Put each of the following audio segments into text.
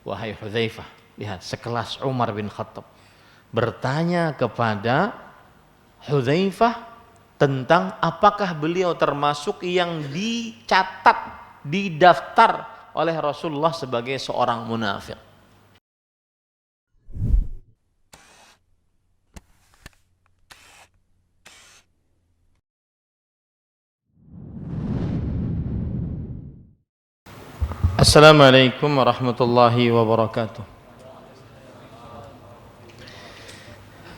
Wahai Hudzaifah, lihat sekelas Umar bin Khattab bertanya kepada Hudzaifah tentang apakah beliau termasuk yang dicatat, didaftar oleh Rasulullah sebagai seorang munafik. Assalamualaikum warahmatullahi wabarakatuh.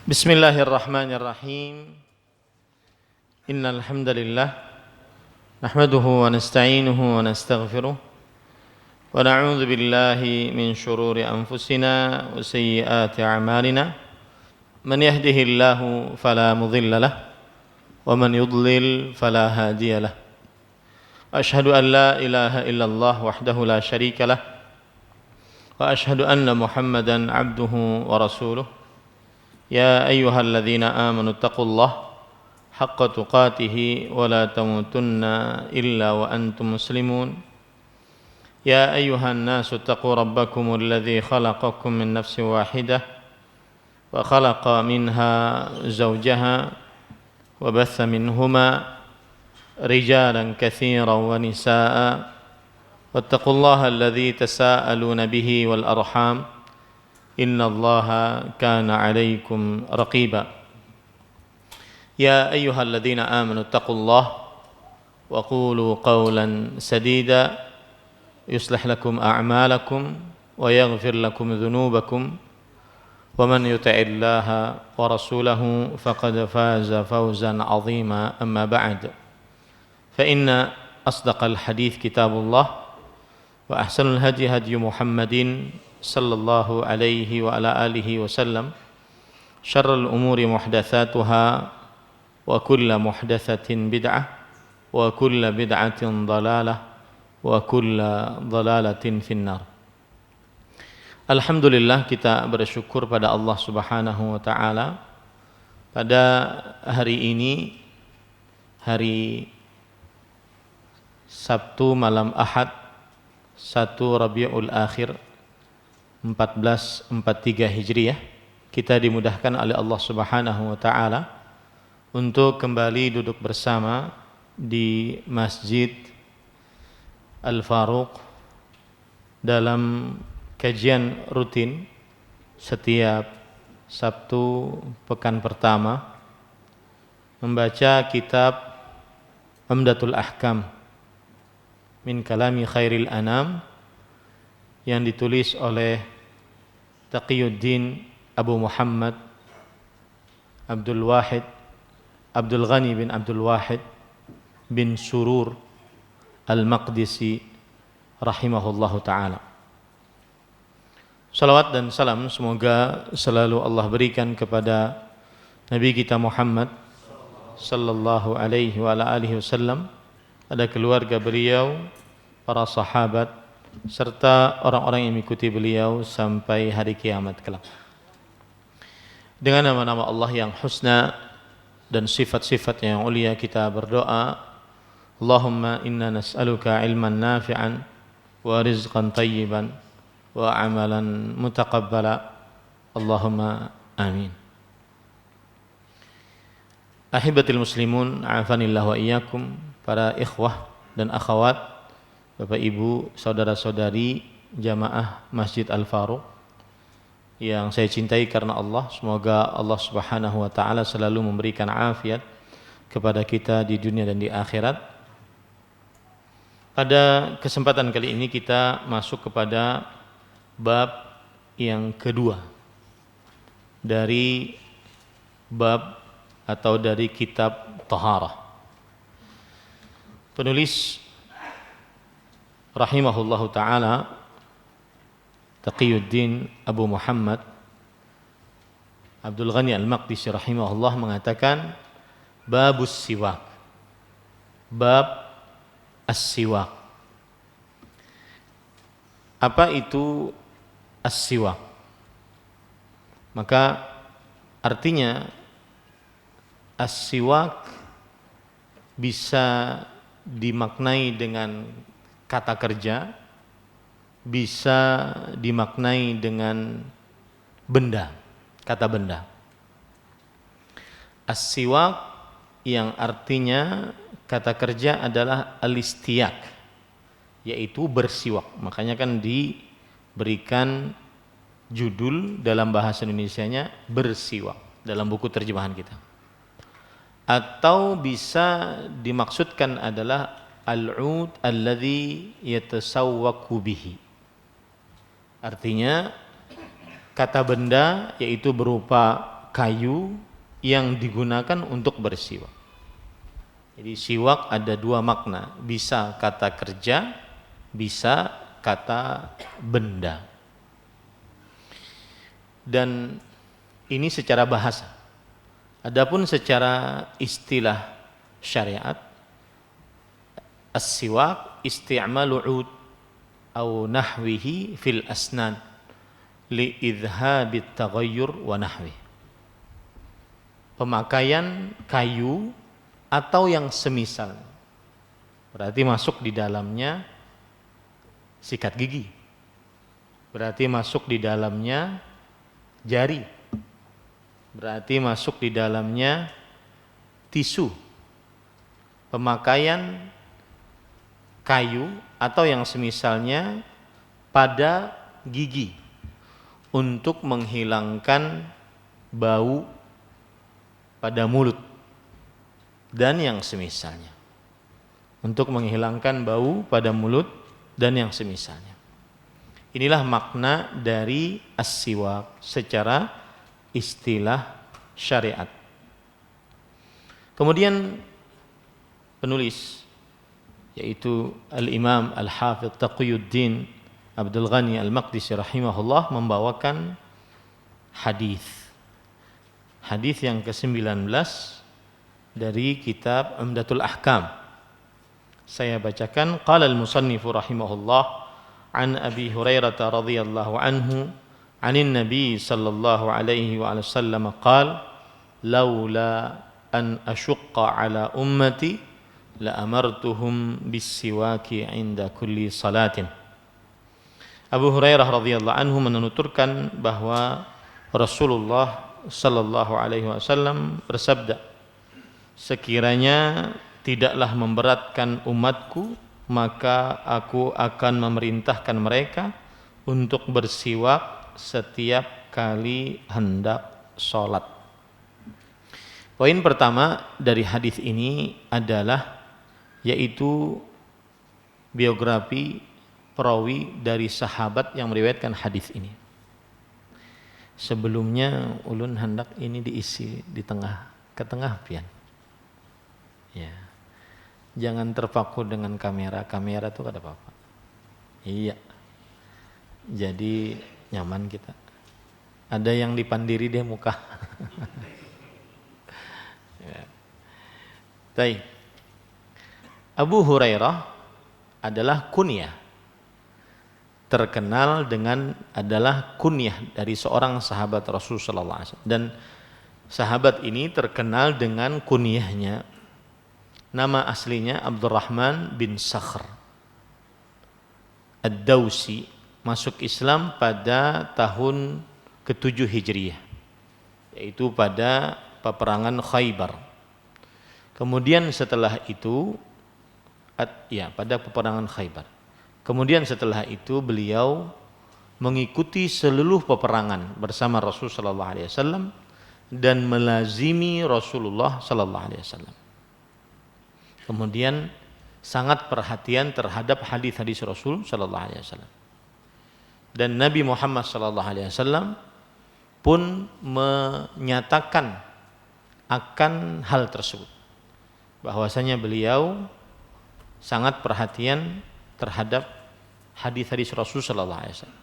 Bismillahirrahmanirrahim. Innal hamdalillah nahmaduhu wa nasta'inuhu wa nastaghfiruh wa na'udzu billahi min shururi anfusina wa sayyiati a'malina. Man yahdihillahu fala mudilla lahu wa man yudlil fala hadiya lahu. Ashhadu an la ilaha illallah wahdahu la syarika lah wa ashhadu anna Muhammadan abduhu wa rasuluh. Ya ayyuhalladzina amanu taqullaha haqqa tuqatih wa la tamutunna illa wa antum muslimun. Ya ayyuhan nasu taqu rabbakumul ladzi khalaqakum min nafsin wahidah wa khalaqa minha zawjaha wa batha minhuma رجالا كثيرا ونساء واتقوا الله الذي تساءلون به والأرحام إن الله كان عليكم رقيبا يا أيها الذين آمنوا اتقوا الله وقولوا قولا سديدا يصلح لكم أعمالكم ويغفر لكم ذنوبكم ومن يطع الله ورسوله فقد فاز فوزا عظيما أما بعد فإن أصدق الحديث كتاب الله وأحسن الهدي هدي محمد صلى الله عليه وعلى آله وسلم شر الأمور محدثاتها وكل محدثة بدعة وكل بدعة ضلالة وكل ضلالة في النار. Alhamdulillah, kita bersyukur pada Allah Subhanahu wa taala pada hari ini, hari Sabtu malam Ahad 1 Rabiul Akhir 1443 Hijriah, kita dimudahkan oleh Allah Subhanahu wa taala untuk kembali duduk bersama di Masjid Al-Faruq dalam kajian rutin setiap Sabtu pekan pertama, membaca kitab Umdatul Ahkam min kalami khairil anam yang ditulis oleh Taqiyuddin Abu Muhammad Abdul Ghani bin Abdul Wahid bin Surur Al-Maqdisi rahimahullahu ta'ala. Salawat dan salam semoga selalu Allah berikan kepada Nabi kita Muhammad sallallahu alaihi wa ala alihi wasallam, ada keluarga beliau, para sahabat, serta orang-orang yang mengikuti beliau sampai hari kiamat kelak. Dengan nama-nama Allah yang husna dan sifat-sifat yang ulia, kita berdoa, Allahumma inna nas'aluka ilman nafi'an wa rizqan tayyiban wa amalan mutaqabbala. Allahumma amin. Ahibatil muslimun, a'afanillah wa iyyakum, para ikhwah dan akhwat, Bapak Ibu, saudara-saudari jamaah Masjid Al-Faruq yang saya cintai karena Allah. Semoga Allah Subhanahu wa taala selalu memberikan afiat kepada kita di dunia dan di akhirat. Pada kesempatan kali ini kita masuk kepada bab yang kedua dari bab atau dari kitab Taharah. Penulis rahimahullahu ta'ala Taqiyuddin Abu Muhammad Abdul Ghani Al-Maqdisi rahimahullah mengatakan babus siwak, bab as-siwak. Apa itu as-siwak? Maka artinya as-siwak bisa dimaknai dengan kata kerja bisa dimaknai dengan benda, kata benda. As-siwak yang artinya kata kerja adalah al-istiyak, yaitu bersiwak. Makanya kan diberikan judul dalam bahasa Indonesianya bersiwak dalam buku terjemahan kita. Atau bisa dimaksudkan adalah al-ud alladhi yatasawwaku bihi. Artinya kata benda yaitu berupa kayu yang digunakan untuk bersiwak. Jadi siwak ada dua makna, bisa kata kerja, bisa kata benda. Dan ini secara bahasa. Adapun secara istilah syariat, as-siwak isti'malu 'ud atau nahwihi fil asnan li idhabit taghayyur wa nahwi. Pemakaian kayu atau yang semisal. Berarti masuk di dalamnya sikat gigi. Berarti masuk di dalamnya jari. Berarti masuk di dalamnya tisu. Pemakaian kayu atau yang semisalnya pada gigi untuk menghilangkan bau pada mulut dan yang semisalnya. Untuk menghilangkan bau pada mulut dan yang semisalnya. Inilah makna dari as-siwak secara istilah syariat. Kemudian penulis yaitu Al-Imam Al-Hafidh Taqiyuddin Abdul Ghani Al-Maqdisi rahimahullah membawakan hadis yang ke-19 dari kitab Umdatul Ahkam. Saya bacakan, qala al-musannifu rahimahullah an Abi Hurairah radhiyallahu anhu anin Nabi sallallahu alaihi wa sallam qala laula an asyqa ala ummati la amartuhum bis-siwaki 'inda kulli salatin. Abu Hurairah radhiyallahu anhu menuturkan bahwa Rasulullah sallallahu alaihi wasallam bersabda, sekiranya tidaklah memberatkan umatku, maka aku akan memerintahkan mereka untuk bersiwak setiap kali hendak sholat. Poin pertama dari hadis ini adalah yaitu biografi perawi dari sahabat yang meriwayatkan hadis ini. Sebelumnya ulun hendak ini diisi di tengah, ke tengah pian. Ya. Jangan terpaku dengan kamera itu kada apa-apa. Iya. Jadi nyaman kita. Ada yang dipandiri deh muka. Ya. Baik. Abu Hurairah adalah kunyah. Terkenal dengan adalah kunyah dari seorang sahabat Rasul sallallahu alaihi wasallam, dan sahabat ini terkenal dengan kunyahnya. Nama aslinya Abdurrahman bin Sakhr Ad-Dawsi, masuk Islam pada tahun ke-7 Hijriah, yaitu pada peperangan Khaybar. Kemudian setelah itu pada peperangan Khaybar. Kemudian setelah itu beliau mengikuti seluruh peperangan bersama Rasul sallallahu alaihi wasallam dan melazimi Rasulullah sallallahu alaihi wasallam. Kemudian sangat perhatian terhadap hadis-hadis Rasul sallallahu alaihi wasallam. Dan Nabi Muhammad sallallahu alaihi wasallam pun menyatakan akan hal tersebut, bahwasanya beliau sangat perhatian terhadap hadis-hadis Rasul sallallahu alaihi wasallam.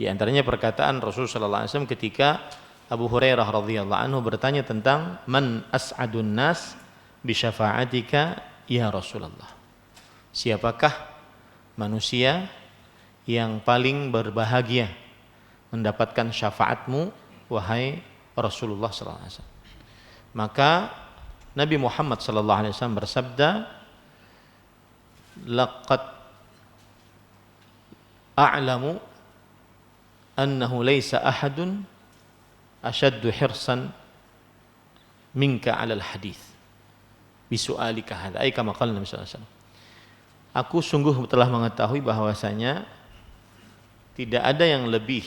Di antaranya perkataan Rasul sallallahu alaihi wasallam ketika Abu Hurairah radhiyallahu anhu bertanya tentang man as'adun nas bi syafa'atika ya Rasulullah. Siapakah manusia yang paling berbahagia mendapatkan syafaatmu wahai Rasulullah sallallahu alaihi wasallam? Maka Nabi Muhammad sallallahu alaihi wasallam bersabda, laqad a'lamu annahu laysa ahadun ashaddu hirsan minka 'alal hadits bisu'alika hadza." Ai kama qala Nabi sallallahu alaihi wasallam. Aku sungguh telah mengetahui bahwasanya tidak ada yang lebih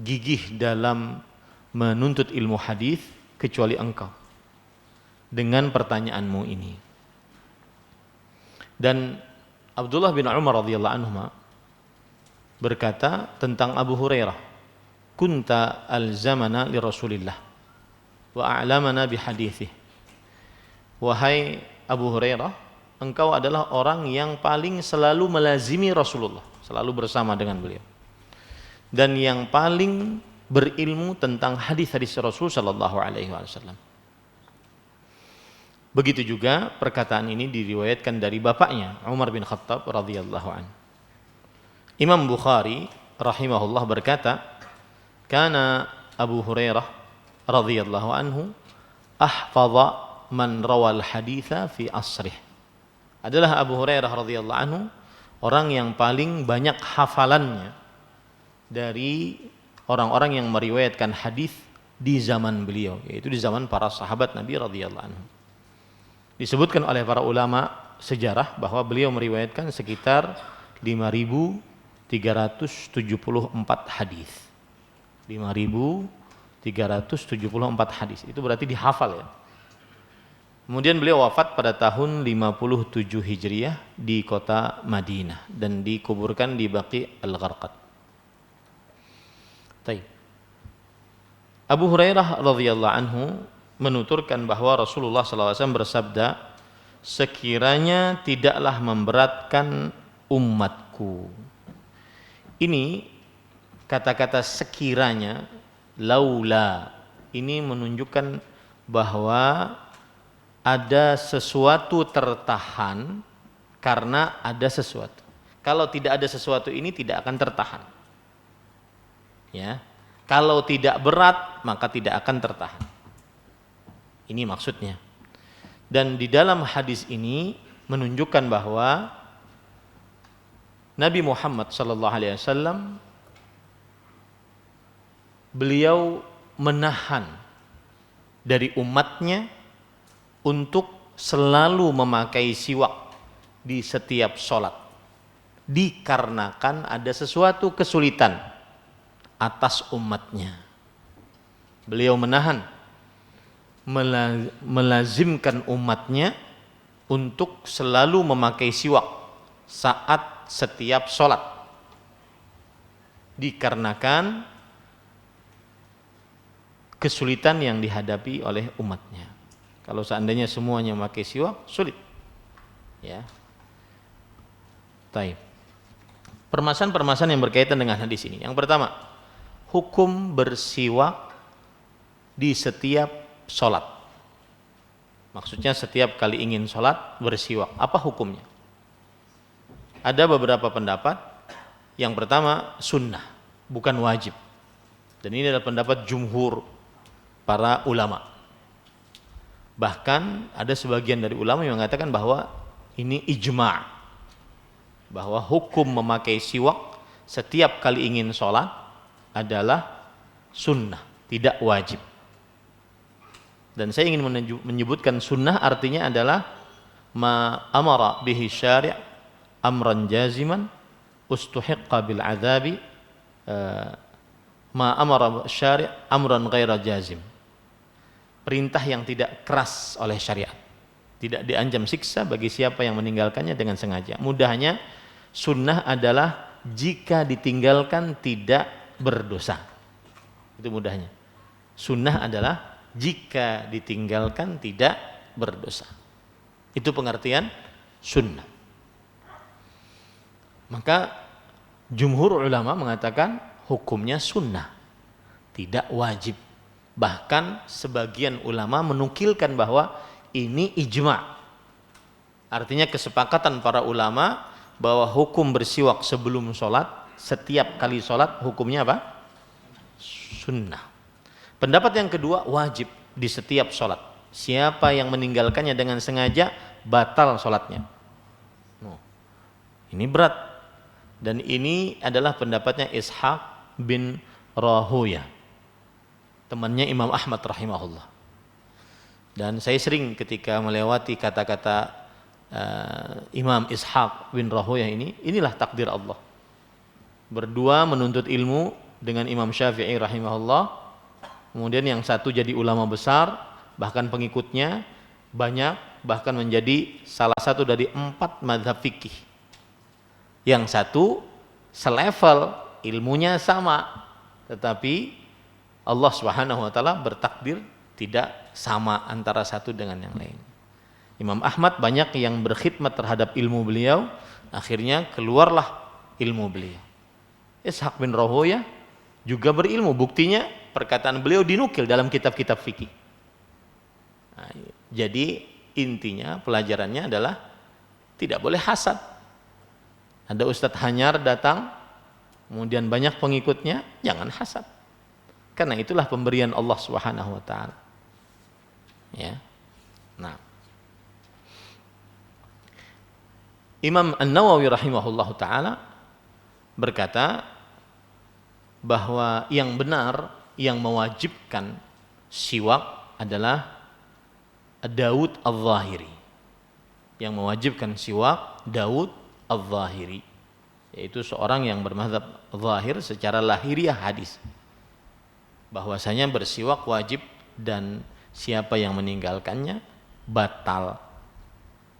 gigih dalam menuntut ilmu hadis kecuali engkau dengan pertanyaanmu ini. Dan Abdullah bin Umar radhiyallahu anhu berkata tentang Abu Hurairah, "Kunta alzamana li Rasulillah wa a'lamana bi haditsih." Wahai Abu Hurairah, engkau adalah orang yang paling selalu melazimi Rasulullah, selalu bersama dengan beliau, dan yang paling berilmu tentang hadis-hadis Rasul sallallahu alaihi wasallam. Begitu juga perkataan ini diriwayatkan dari bapaknya Umar bin Khattab radhiyallahu anhu. Imam Bukhari rahimahullah berkata, "Kana Abu Hurairah radhiyallahu anhu ahfadha man rawal haditha fi asrih." Adalah Abu Hurairah radhiyallahu anhu orang yang paling banyak hafalannya dari orang-orang yang meriwayatkan hadis di zaman beliau, yaitu di zaman para sahabat Nabi radhiyallahu anhu. Disebutkan oleh para ulama sejarah bahwa beliau meriwayatkan sekitar 5.374 hadis. 5.374 hadis. Itu berarti dihafal ya. Kemudian beliau wafat pada tahun 57 Hijriah di kota Madinah dan dikuburkan di Baqi Al-Gharqad. Baik. Abu Hurairah radhiyallahu anhu menuturkan bahwa Rasulullah SAW bersabda, "Sekiranya tidaklah memberatkan umatku." Ini kata-kata sekiranya, laula, ini menunjukkan bahwa ada sesuatu tertahan karena ada sesuatu. Kalau tidak ada sesuatu ini tidak akan tertahan. Ya. Kalau tidak berat maka tidak akan tertahan. Ini maksudnya. Dan di dalam hadis ini menunjukkan bahwa Nabi Muhammad sallallahu alaihi wasallam beliau menahan dari umatnya untuk selalu memakai siwak di setiap sholat, dikarenakan ada sesuatu kesulitan atas umatnya. Beliau menahan, melazimkan umatnya untuk selalu memakai siwak saat setiap sholat, dikarenakan kesulitan yang dihadapi oleh umatnya. Kalau seandainya semuanya memakai siwak, sulit. Ya. Taib. Permasalahan-permasalahan yang berkaitan dengan hadis ini. Yang pertama, hukum bersiwak di setiap sholat. Maksudnya setiap kali ingin sholat bersiwak. Apa hukumnya? Ada beberapa pendapat. Yang pertama, sunnah, bukan wajib. Dan ini adalah pendapat jumhur para ulama. Bahkan ada sebagian dari ulama yang mengatakan bahwa ini ijma', bahwa hukum memakai siwak setiap kali ingin sholat adalah sunnah, tidak wajib. Dan saya ingin menyebutkan sunnah artinya adalah ma amara bihi syari' amran jaziman ustuhiqqa bil adzabi, ma amara syari' amran ghaira jazim. Perintah yang tidak keras oleh syariat, tidak diancam siksa bagi siapa yang meninggalkannya dengan sengaja. Mudahnya, sunnah adalah jika ditinggalkan tidak berdosa. Itu mudahnya. Sunnah adalah jika ditinggalkan tidak berdosa. Itu pengertian sunnah. Maka jumhur ulama mengatakan hukumnya sunnah, tidak wajib. Bahkan sebagian ulama menukilkan bahwa ini ijma'. Artinya kesepakatan para ulama bahwa hukum bersiwak sebelum sholat, setiap kali sholat hukumnya apa? Sunnah. Pendapat yang kedua, wajib di setiap sholat. Siapa yang meninggalkannya dengan sengaja, batal sholatnya. Ini berat. Dan ini adalah pendapatnya Ishaq bin Rahoya, temannya Imam Ahmad rahimahullah. Dan saya sering ketika melewati kata-kata Imam Ishaq bin Rahoya ini, inilah takdir Allah. Berdua menuntut ilmu dengan Imam Syafi'i rahimahullah. Kemudian yang satu jadi ulama besar, bahkan pengikutnya banyak, bahkan menjadi salah satu dari 4 mazhab fikih. Yang satu selevel, ilmunya sama, tetapi Allah Subhanahu wa taala bertakdir tidak sama antara satu dengan yang lain. Imam Ahmad banyak yang berkhidmat terhadap ilmu beliau, akhirnya keluarlah ilmu beliau. Ishaq bin Rahoya juga berilmu, buktinya perkataan beliau dinukil dalam kitab-kitab fikih. Nah, jadi intinya pelajarannya adalah tidak boleh hasad. Ada Ustadz Hanyar datang, kemudian banyak pengikutnya, jangan hasad. Karena itulah pemberian Allah Subhanahu wa taala. Ya. Nah. Imam An-Nawawi rahimahullahu taala berkata bahwa yang benar, yang mewajibkan siwak adalah Daud Al-Zahiri. Yang mewajibkan siwak Daud Al-Zahiri, yaitu seorang yang bermadzhab zahir secara lahiriah hadis, bahwasanya bersiwak wajib dan siapa yang meninggalkannya batal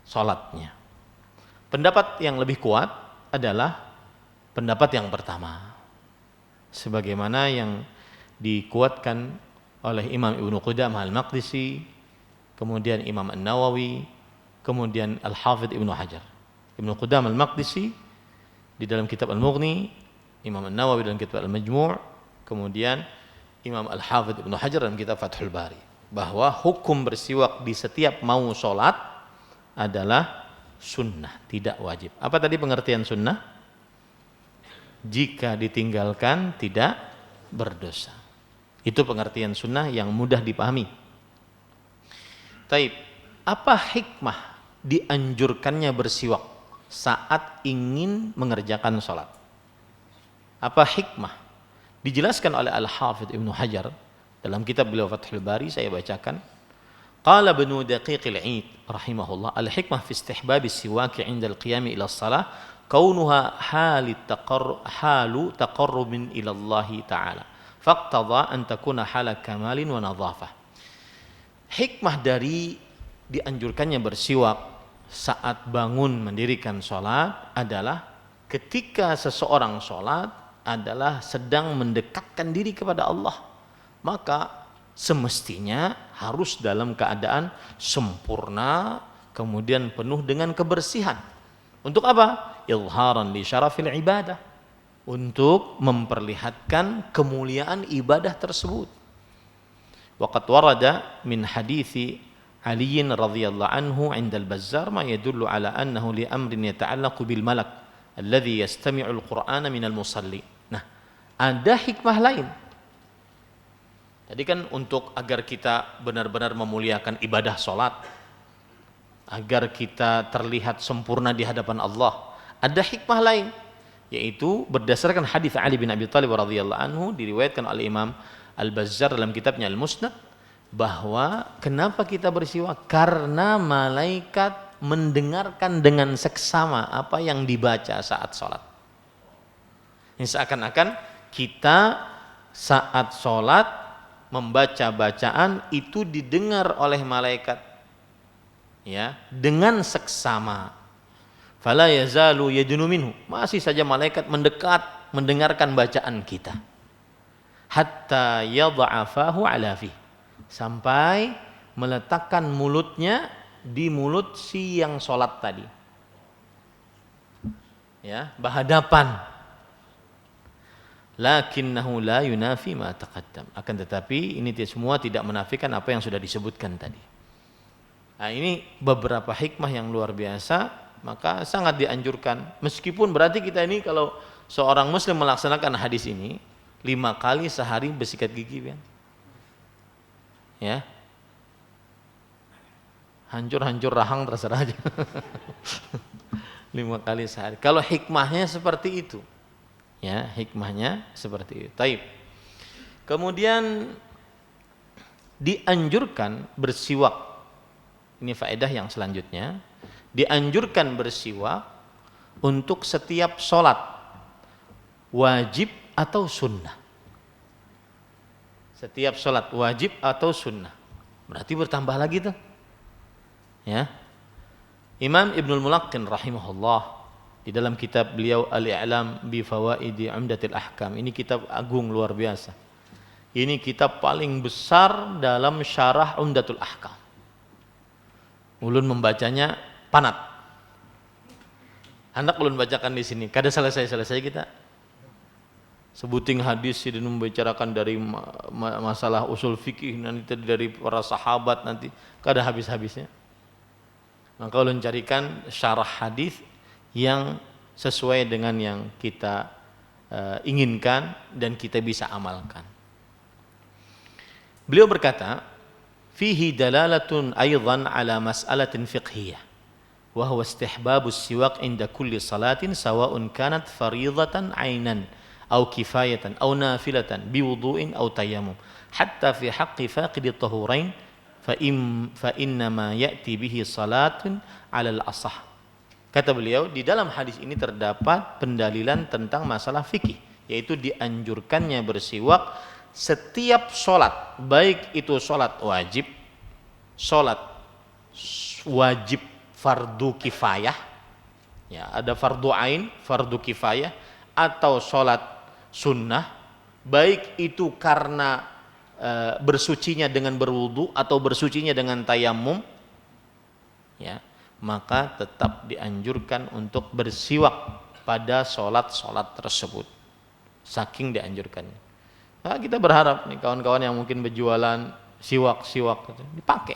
sholatnya. Pendapat yang lebih kuat adalah pendapat yang pertama, sebagaimana yang dikuatkan oleh Imam Ibnu Qudamah Al-Maqdisi, kemudian Imam An-Nawawi, kemudian Al-Hafidh Ibnu Hajar. Ibnu Qudamah Al-Maqdisi di dalam kitab Al-Mughni, Imam An-Nawawi dalam kitab Al-Majmu', kemudian Imam Al-Hafidh Ibnu Hajar dalam kitab Fathul Bari, bahwa hukum bersiwak di setiap mau sholat adalah sunnah, tidak wajib. Apa tadi pengertian sunnah? Jika ditinggalkan tidak berdosa. Itu pengertian sunnah yang mudah dipahami. Taib, apa hikmah dianjurkannya bersiwak saat ingin mengerjakan sholat? Apa hikmah? Dijelaskan oleh Al-Hafidh Ibnu Hajar dalam kitab beliau Fathul Bari, saya bacakan. Qala Ibnu Daqiq al-Eid rahimahullah, al-hikmah fi istihbab as-siwak 'inda al-qiyam ila as-salah kaunuha halu taqarrubin ila Allah Ta'ala faqtada an takuna hala kamalin wa nadhafah. Hikmah dari dianjurkannya bersiwak saat bangun mendirikan sholat adalah ketika seseorang sholat adalah sedang mendekatkan diri kepada Allah, maka semestinya harus dalam keadaan sempurna, kemudian penuh dengan kebersihan. Untuk apa? Izharan li syarafil ibadah, untuk memperlihatkan kemuliaan ibadah tersebut. Waqad warada min hadithi Ali radhiyallahu anhu 'inda al-Bazzar ma yadullu ala annahu li amrin yata'allaqu bil malak alladhi yastami'u al-Qur'ana min al-musalli. Nah, ada hikmah lain. Tadi kan untuk agar kita benar-benar memuliakan ibadah salat, agar kita terlihat sempurna di hadapan Allah, ada hikmah lain, yaitu berdasarkan hadis Ali bin Abi Thalib radhiyallahu anhu diriwayatkan oleh Imam Al-Bazzar dalam kitabnya Al-Musnad, bahwa kenapa kita bersiwak? Karena malaikat mendengarkan dengan seksama apa yang dibaca saat sholat. Ini seakan-akan kita saat sholat membaca bacaan itu didengar oleh malaikat, ya, dengan seksama. Fala yazalu yadunu minhu, masih saja malaikat mendekat mendengarkan bacaan kita. Hatta yadha'afahu ala fi, sampai meletakkan mulutnya di mulut si yang sholat tadi, ya, berhadapan. Lakinnahu la yunafi ma taqaddam, akan tetapi ini semua tidak menafikan apa yang sudah disebutkan tadi. Nah, ini beberapa hikmah yang luar biasa, maka sangat dianjurkan. Meskipun berarti kita ini kalau seorang muslim melaksanakan hadis ini 5 kali sehari bersikat gigi, ya, hancur-hancur rahang terserah aja. 5 kali sehari. Kalau hikmahnya seperti itu. Ya, hikmahnya seperti itu. Taib. Kemudian dianjurkan bersiwak. Ini faedah yang selanjutnya. Dianjurkan bersiwak untuk setiap sholat, wajib atau sunnah. Setiap sholat wajib atau sunnah. Berarti bertambah lagi tuh. Ya. Imam Ibnul Mulaqqin rahimahullah di dalam kitab beliau Al-I'lam bi Fawaidi Umdatil Ahkam. Ini kitab agung luar biasa. Ini kitab paling besar dalam syarah Umdatul Ahkam. Ulun membacanya panat. Hendak ulun bacakan di sini. Kada selesai kita. Sebuting hadis dan membicarakan dari masalah usul fikih nanti dari para sahabat nanti kada habis-habisnya. Maka ulun carikan syarah hadis yang sesuai dengan yang kita inginkan dan kita bisa amalkan. Beliau berkata, fihi dalalatun aidan ala mas'alatin fiqhiyah wa huwa istihbabus siwak inda kulli salatin sawa'un kanat faridatan 'ainan aw kifayatan aw nafilatan biwudu'in aw tayammum hatta fi haqqi faqidi tahurain fa inna ma ya'ti bihi salatun 'alal asah. Kata beliau, di dalam hadis ini terdapat pendalilan tentang masalah fikih, yaitu dianjurkannya bersiwak setiap sholat, baik itu sholat wajib fardu kifayah, ya ada fardu ain, fardu kifayah, atau sholat sunnah, baik itu karena bersucinya dengan berwudu atau bersucinya dengan tayammum, ya, maka tetap dianjurkan untuk bersiwak pada sholat-sholat tersebut. Saking dianjurkannya. Nah, kita berharap nih kawan-kawan yang mungkin berjualan siwak gitu, dipakai,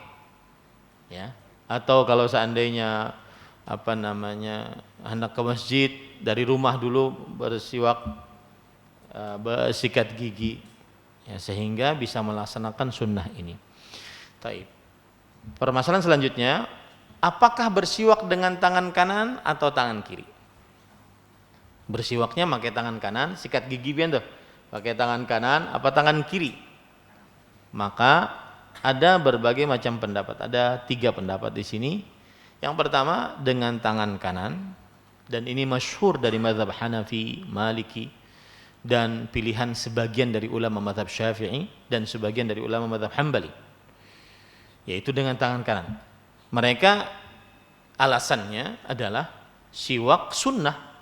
ya. Atau kalau seandainya hendak ke masjid dari rumah dulu bersiwak, bersikat gigi, ya, sehingga bisa melaksanakan sunnah ini. Taib. Permasalahan selanjutnya, apakah bersiwak dengan tangan kanan atau tangan kiri? Bersiwaknya pakai tangan kanan, sikat gigi biar tuh pakai tangan kanan apa tangan kiri? Maka ada berbagai macam pendapat. Ada 3 pendapat di sini. Yang pertama dengan tangan kanan, dan ini masyhur dari mazhab Hanafi, Maliki, dan pilihan sebagian dari ulama mazhab Syafi'i dan sebagian dari ulama mazhab Hambali, yaitu dengan tangan kanan. Mereka alasannya adalah siwak sunnah,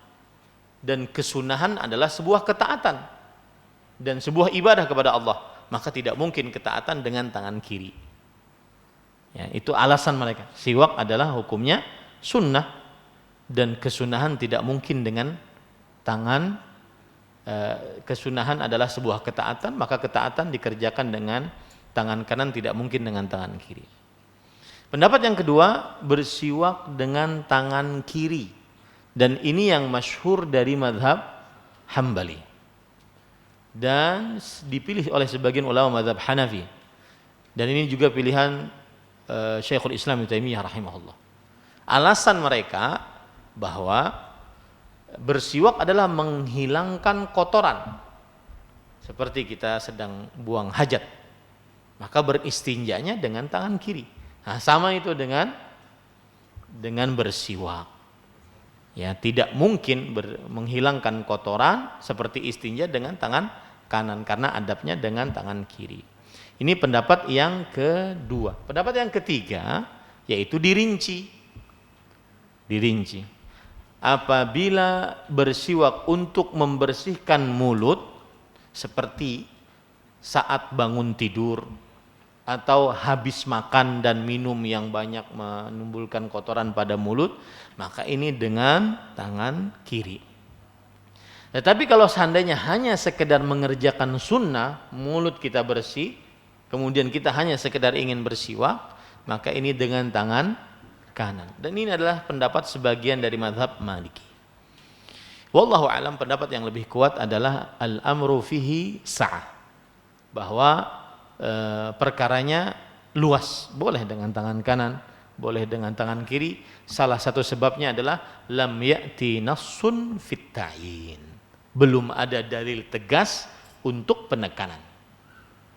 dan kesunahan adalah sebuah ketaatan dan sebuah ibadah kepada Allah, maka tidak mungkin ketaatan dengan tangan kiri. Ya, itu alasan mereka. Siwak adalah hukumnya sunnah dan kesunahan tidak mungkin dengan tangan. Kesunahan adalah sebuah ketaatan, maka ketaatan dikerjakan dengan tangan kanan, tidak mungkin dengan tangan kiri. Pendapat yang kedua, bersiwak dengan tangan kiri, dan ini yang masyhur dari mazhab Hambali dan dipilih oleh sebagian ulama mazhab Hanafi, dan ini juga pilihan Syekhul Islam Ibnu Taimiyah rahimahullah. Alasan mereka bahwa bersiwak adalah menghilangkan kotoran, seperti kita sedang buang hajat, maka beristinjanya dengan tangan kiri. Nah, sama itu dengan bersiwak. Ya, tidak mungkin menghilangkan kotoran seperti istinja dengan tangan kanan, karena adabnya dengan tangan kiri. Ini pendapat yang kedua. Pendapat yang ketiga yaitu dirinci. Apabila bersiwak untuk membersihkan mulut, seperti saat bangun tidur atau habis makan dan minum yang banyak menimbulkan kotoran pada mulut, maka ini dengan tangan kiri. Tetapi kalau seandainya hanya sekedar mengerjakan sunnah, mulut kita bersih, kemudian kita hanya sekedar ingin bersiwak, maka ini dengan tangan kanan. Dan ini adalah pendapat sebagian dari mazhab Maliki. Wallahu a'lam, pendapat yang lebih kuat adalah al-amru fihi sa'ah, bahwa perkaranya luas, boleh dengan tangan kanan, boleh dengan tangan kiri. Salah satu sebabnya adalah lam ya'ti nassun fit ta'yin. Belum ada dalil tegas untuk penekanan.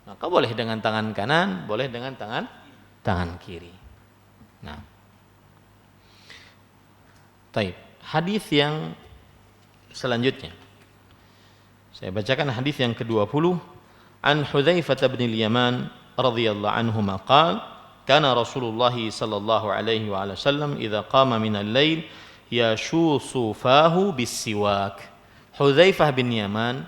Maka boleh dengan tangan kanan, boleh dengan tangan kiri. Nah, taib. Hadis yang selanjutnya. Saya bacakan hadis yang ke-20. An Hudzaifah bin al-Yaman radhiyallahu anhu qala kana Rasulullah sallallahu alaihi wasallam idza qama min al-lail yashusu fahu bis-siwak. Hudzaifah bin Yaman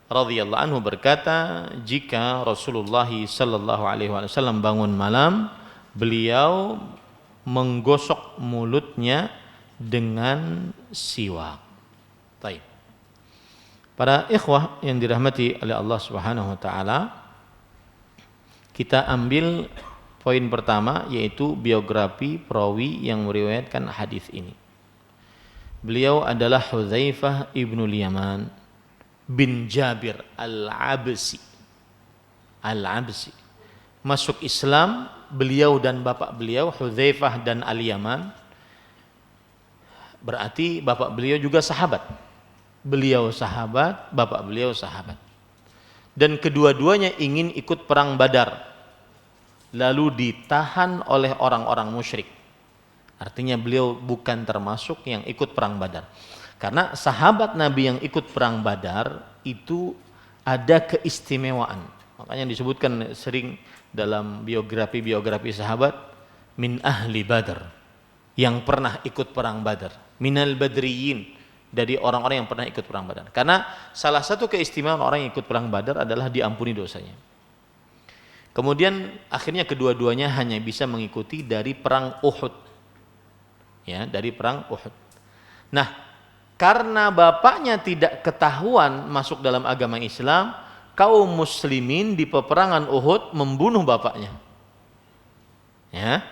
radhiyallahu anhu berkata, jika Rasulullah sallallahu alaihi wasallam bangun malam, beliau menggosok mulutnya dengan siwak. Baik. Para ikhwah yang dirahmati oleh Allah Subhanahu wa taala, kita ambil poin pertama, yaitu biografi perawi yang meriwayatkan hadis ini. Beliau adalah Hudzaifah ibnul Yaman bin Jabir al-Absi. Masuk Islam beliau dan bapak beliau, Hudzaifah dan Al-Yaman. Berarti bapak beliau juga sahabat. Beliau sahabat, bapak beliau sahabat. Dan kedua-duanya ingin ikut perang Badar. Lalu ditahan oleh orang-orang musyrik. Artinya beliau bukan termasuk yang ikut perang Badar. Karena sahabat Nabi yang ikut perang Badar itu ada keistimewaan. Makanya disebutkan sering dalam biografi sahabat, min ahli Badar, yang pernah ikut perang Badar, minal badriyin, dari orang-orang yang pernah ikut perang Badar. Karena salah satu keistimewaan orang yang ikut perang Badar adalah diampuni dosanya. Kemudian akhirnya kedua-duanya hanya bisa mengikuti dari perang Uhud. Ya, dari perang Uhud. Nah, karena bapaknya tidak ketahuan masuk dalam agama Islam, kaum muslimin di peperangan Uhud membunuh bapaknya. Ya.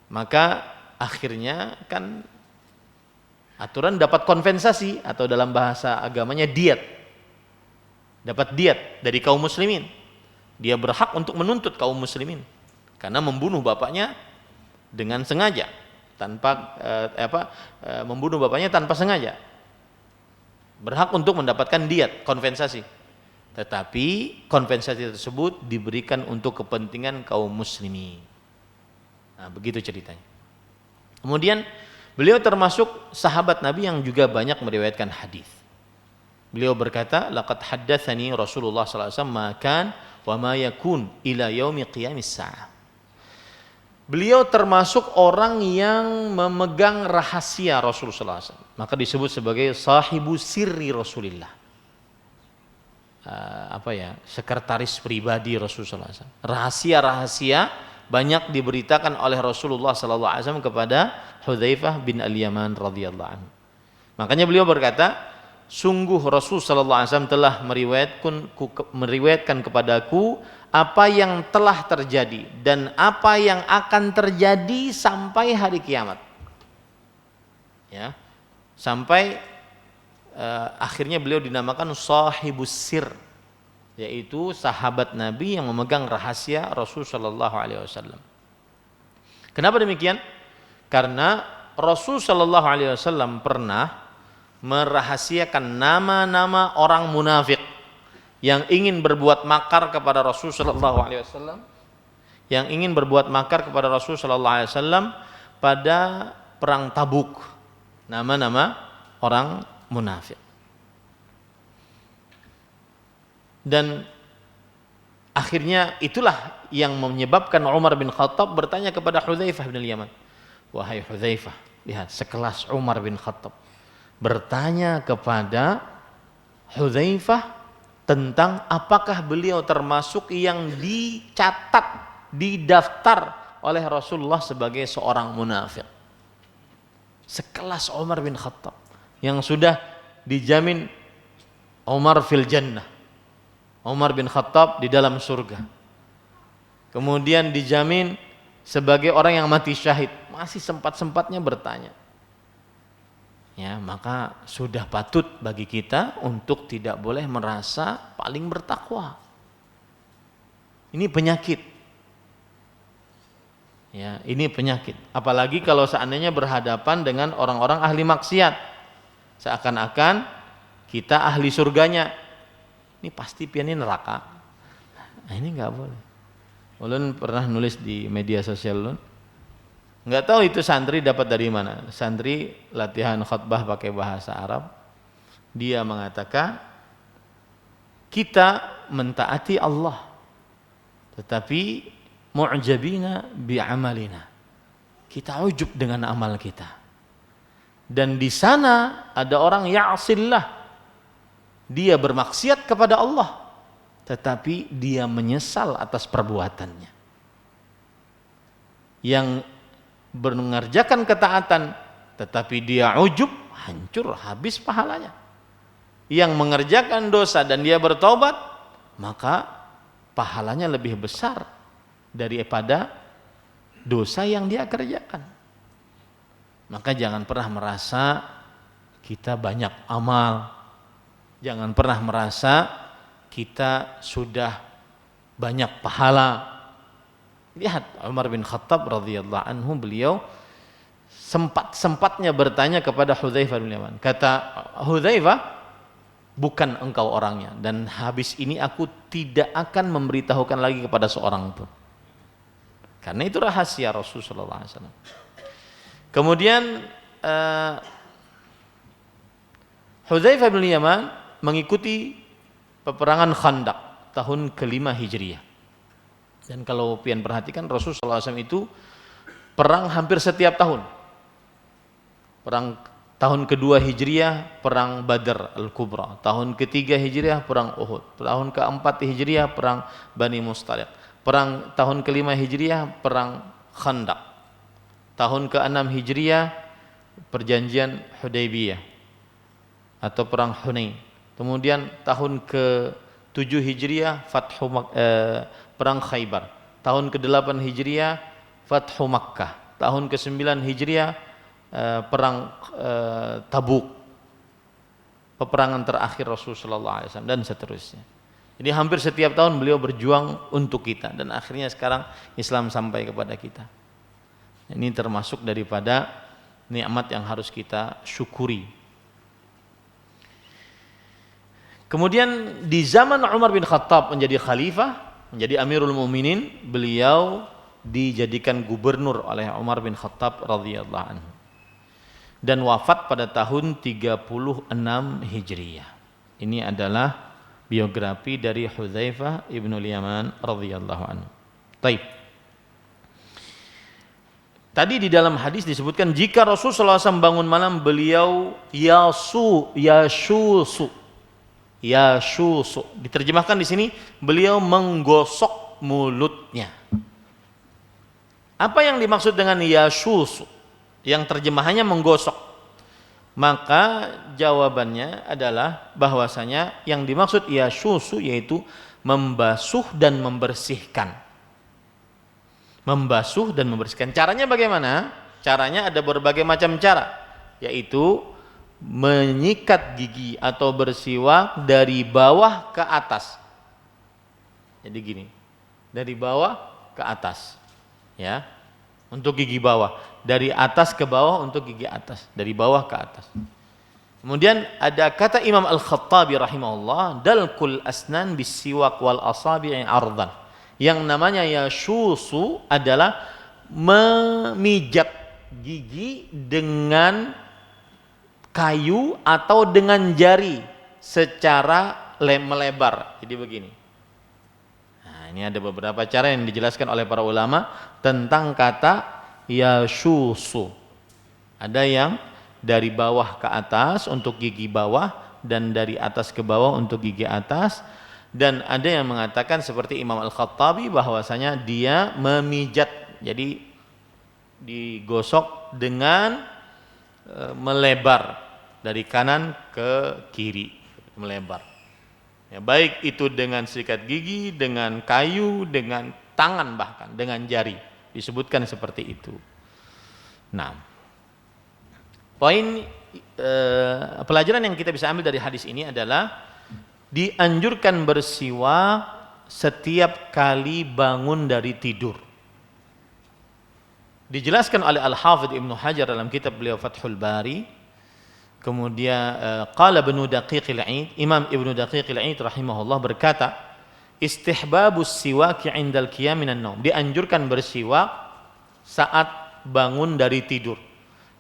Maka akhirnya kan aturan dapat kompensasi, atau dalam bahasa agamanya diat. Dapat diat dari kaum muslimin. Dia berhak untuk menuntut kaum muslimin karena membunuh bapaknya dengan sengaja, membunuh bapaknya tanpa sengaja. Berhak untuk mendapatkan diat, kompensasi. Tetapi kompensasi tersebut diberikan untuk kepentingan kaum muslimin. Nah, begitu ceritanya. Kemudian beliau termasuk sahabat Nabi yang juga banyak meriwayatkan hadis. Beliau berkata, laqad haddatsani Rasulullah sallallahu alaihi wasallam ma kan wa ma yakun ila yaumi qiyamis saah. Beliau termasuk orang yang memegang rahasia Rasulullah SAW. Maka disebut sebagai sahibu sirri Rasulillah. Sekretaris pribadi Rasulullah SAW. Rahasia-rahasia banyak diberitakan oleh Rasulullah SAW kepada Hudzaifah bin Al-Yaman radhiyallahu anhu. Makanya beliau berkata, sungguh Rasul SAW telah meriwayatkan kepadaku apa yang telah terjadi dan apa yang akan terjadi sampai hari kiamat. Ya, sampai akhirnya beliau dinamakan sahibus sir, yaitu sahabat Nabi yang memegang rahasia Rasul sallallahu alaihi wasallam. Kenapa demikian? Karena Rasul sallallahu alaihi wasallam pernah merahasiakan nama-nama orang munafik yang ingin berbuat makar kepada Rasul sallallahu alaihi wasallam, pada perang Tabuk. Nama-nama orang munafik. Dan akhirnya itulah yang menyebabkan Umar bin Khattab bertanya kepada Hudzaifah bin Yaman. Wahai Hudzaifah, lihat sekelas Umar bin Khattab bertanya kepada Hudzaifah tentang apakah beliau termasuk yang dicatat, didaftar oleh Rasulullah sebagai seorang munafik. Sekelas Umar bin Khattab yang sudah dijamin Umar fil jannah, Umar bin Khattab di dalam surga, kemudian dijamin sebagai orang yang mati syahid, masih sempat-sempatnya bertanya. Ya, maka sudah patut bagi kita untuk tidak boleh merasa paling bertakwa. Ini penyakit. Ya, ini penyakit. Apalagi kalau seandainya berhadapan dengan orang-orang ahli maksiat. Seakan-akan kita ahli surganya. Ini pasti pian ini neraka. Nah, ini enggak boleh. Ulun pernah nulis di media sosial ulun. Enggak tahu itu santri dapat dari mana. Santri latihan khutbah pakai bahasa Arab. Dia mengatakan kita mentaati Allah, tetapi mu'jabina bi'amalina. Kita ujub dengan amal kita. Dan di sana ada orang ya'sillah. Dia bermaksiat kepada Allah, tetapi dia menyesal atas perbuatannya. Yang mengerjakan ketaatan, tetapi dia ujub, hancur, habis pahalanya. Yang mengerjakan dosa dan dia bertobat, maka pahalanya lebih besar daripada dosa yang dia kerjakan. Maka jangan pernah merasa kita banyak amal. Jangan pernah merasa kita sudah banyak pahala. Lihat Umar bin Khattab radhiyallahu anhu, beliau sempat-sempatnya bertanya kepada Hudzaifah bin Yaman. Kata Hudzaifah, bukan engkau orangnya, dan habis ini aku tidak akan memberitahukan lagi kepada seorang pun. Karena itu rahasia Rasulullah SAW. Kemudian Hudzaifah bin Yaman mengikuti peperangan Khandaq tahun ke-5 Hijriah. Dan kalau pian perhatikan Rasulullah SAW itu perang hampir setiap tahun. Perang tahun ke-2 Hijriah perang Badr Al-Kubra, tahun ke-3 Hijriah perang Uhud, tahun ke-4 Hijriah perang Bani Mustaliq. Perang tahun ke-5 Hijriah perang Khandaq. Tahun ke-6 Hijriah perjanjian Hudaybiyah atau perang Hunain. Kemudian tahun ke-7 Hijriah perang Khaybar. Tahun ke-8 Hijriah Fathu Makkah. Tahun ke-9 Hijriah perang Tabuk. Peperangan terakhir Rasulullah SAW dan seterusnya. Jadi hampir setiap tahun beliau berjuang untuk kita, dan akhirnya sekarang Islam sampai kepada kita. Ini termasuk daripada nikmat yang harus kita syukuri. Kemudian di zaman Umar bin Khattab menjadi khalifah, menjadi Amirul Mukminin, beliau dijadikan gubernur oleh Umar bin Khattab radhiyallahu anhu. Dan wafat pada tahun 36 Hijriah. Ini adalah biografi dari Hudzaifah ibnu Yaman radhiyallahu anhu. Taib. Tadi di dalam hadis disebutkan jika Rasulullah SAW bangun malam beliau yashusu. Diterjemahkan di sini beliau menggosok mulutnya. Apa yang dimaksud dengan yashusu? Yang terjemahannya menggosok. Maka jawabannya adalah bahwasanya yang dimaksud yashusu yaitu membasuh dan membersihkan. Membasuh dan membersihkan. Caranya bagaimana? Caranya ada berbagai macam cara, yaitu menyikat gigi atau bersiwak dari bawah ke atas. Jadi gini, dari bawah ke atas, ya. Untuk gigi bawah, dari atas ke bawah untuk gigi atas, dari bawah ke atas. Kemudian ada kata Imam Al-Khattabi rahimahullah, dalkul asnan bisiwak wal asabi'i ardan. Yang namanya yashusu adalah memijat gigi dengan kayu atau dengan jari secara melebar. Jadi begini. Ini ada beberapa cara yang dijelaskan oleh para ulama tentang kata yashusu. Ada yang dari bawah ke atas untuk gigi bawah, dan dari atas ke bawah untuk gigi atas, dan ada yang mengatakan seperti Imam Al-Khattabi bahwasanya dia memijat, jadi digosok dengan melebar dari kanan ke kiri, melebar. Ya, baik itu dengan sikat gigi, dengan kayu, dengan tangan, bahkan dengan jari, disebutkan seperti itu. Nah, poin pelajaran yang kita bisa ambil dari hadis ini adalah dianjurkan bersiwak setiap kali bangun dari tidur. Dijelaskan oleh Al-Hafidz Ibnu Hajar dalam kitab beliau Fathul Bari. Kemudian qala Ibnu Daqiqil 'Aid, Imam Ibnu Daqiqil 'Aid rahimahullah berkata, istihbabus siwaki 'indal qiyam minan naum. Dianjurkan bersiwak saat bangun dari tidur.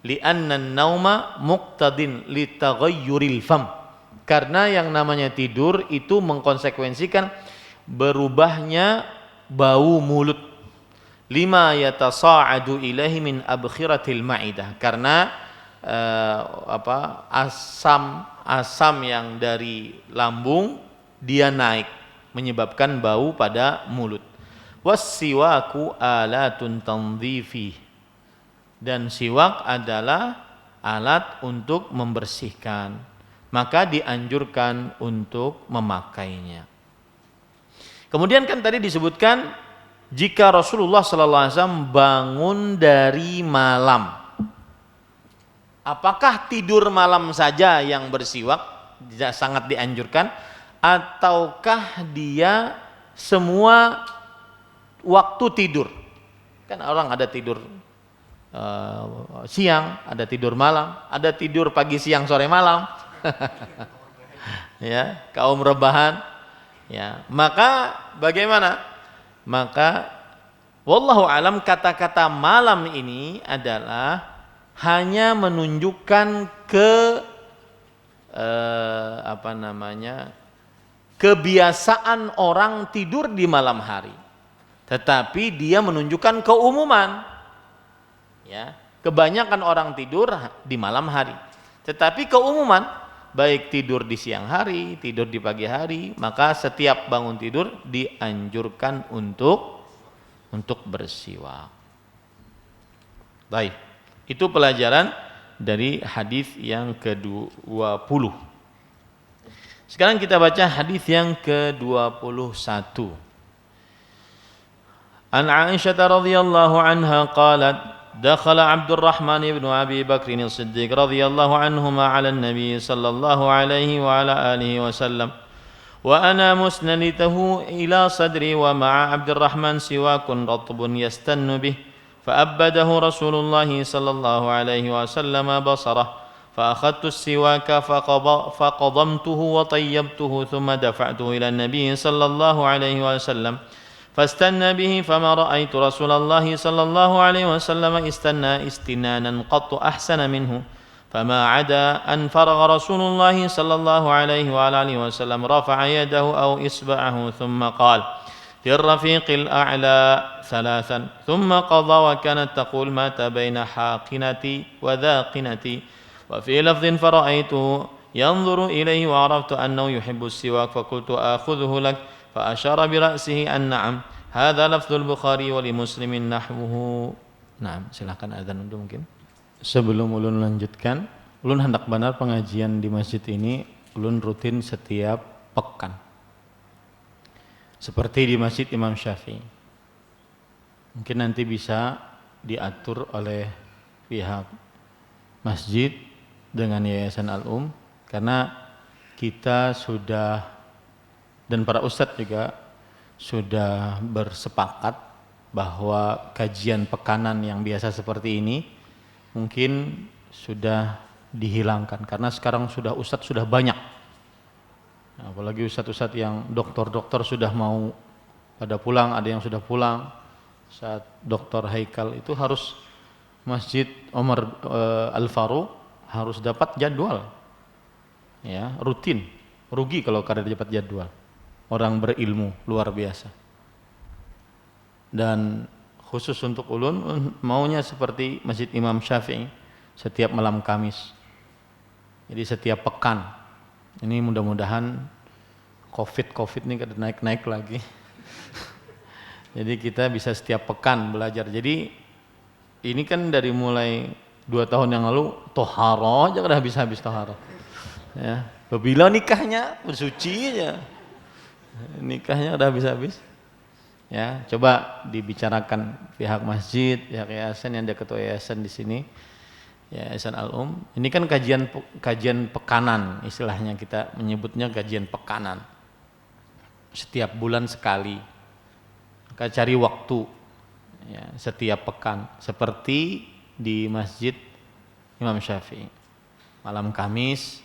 Li'anna an-nauma muqtadin li taghayyuril fam. Karena yang namanya tidur itu mengkonsekuensikan berubahnya bau mulut. Lima yatasa'adu ilaihi min abkhiratil ma'idah. Karena asam yang dari lambung dia naik menyebabkan bau pada mulut. Wassiwaku alatun tandhifi. Dan siwak adalah alat untuk membersihkan, maka dianjurkan untuk memakainya. Kemudian kan tadi disebutkan jika Rasulullah SAW bangun dari malam, apakah tidur malam saja yang bersiwak sangat dianjurkan, ataukah dia semua waktu tidur? Kan orang ada tidur siang, ada tidur malam, ada tidur pagi, siang, sore, malam. Ya, kaum rebahan. Ya, maka bagaimana? Maka wallahu alam, kata-kata malam ini adalah hanya menunjukkan kebiasaan orang tidur di malam hari. Tetapi dia menunjukkan keumuman. Ya, kebanyakan orang tidur di malam hari. Tetapi keumuman, baik tidur di siang hari, tidur di pagi hari, maka setiap bangun tidur dianjurkan untuk bersiwak. Baik, itu pelajaran dari hadis yang ke-20. Sekarang kita baca hadis yang ke-21. An Aisyah radhiyallahu anha qalat دخل عبد الرحمن بن أبي بكر الصديق رضي الله عنهما على النبي صلى الله عليه وعلى آله وسلم وأنا مسندته إلى صدري ومع عبد الرحمن سواك رطب يستن به فأبده رسول الله صلى الله عليه وسلم بصره فأخذت السواك فقضمته وطيبته ثم دفعته إلى النبي صلى الله عليه وسلم فاستنى به فما رأيت رسول الله صلى الله عليه وسلم استنى استنانا قط أحسن منه فما عدا أن فرغ رسول الله صلى الله عليه وآله وسلم رفع يده أو إصبعه ثم قال في الرفيق الأعلى ثلاثا ثم قضى وكانت تقول مات بين حاقنتي وذاقنتي وفي لفظ فرأيته ينظر إليه وعرفت أنه يحب السواك فقلت آخذه لك فأشار برأسه أن نعم هذا لفظ البخاري ولمسلم نحوه. Nah, silakan azan dulu mungkin. Sebelum ulun lanjutkan, ulun hendak benar pengajian di masjid ini ulun rutin setiap pekan. Seperti di Masjid Imam Syafi'i. Mungkin nanti bisa diatur oleh pihak masjid dengan Yayasan Al-Um, karena kita sudah dan para ustadz juga sudah bersepakat bahwa kajian pekanan yang biasa seperti ini mungkin sudah dihilangkan, karena sekarang ustadz sudah banyak. Apalagi ustadz-ustadz yang dokter sudah mau pada pulang, ada yang sudah pulang. Saat Dr. Haikal itu harus Masjid Omar Al-Faruq harus dapat jadwal, ya, rutin. Rugi kalau kada dapat jadwal. Orang berilmu luar biasa. Dan khusus untuk ulun maunya seperti Masjid Imam Syafi'i setiap malam Kamis. Jadi setiap pekan. Ini mudah-mudahan Covid ini kada naik-naik lagi. Jadi kita bisa setiap pekan belajar. Jadi ini kan dari mulai 2 tahun yang lalu toharo aja kada habis-habis toharo. Ya, bila nikahnya bersuci aja. Nikahnya udah habis-habis. Ya, coba dibicarakan pihak masjid, pihak yayasan, yang ada ketua yayasan di sini, Yayasan Al-Um. Ini kan kajian pekanan, istilahnya kita menyebutnya kajian pekanan. Setiap bulan sekali. Maka cari waktu, ya, setiap pekan seperti di Masjid Imam Syafi'i. Malam Kamis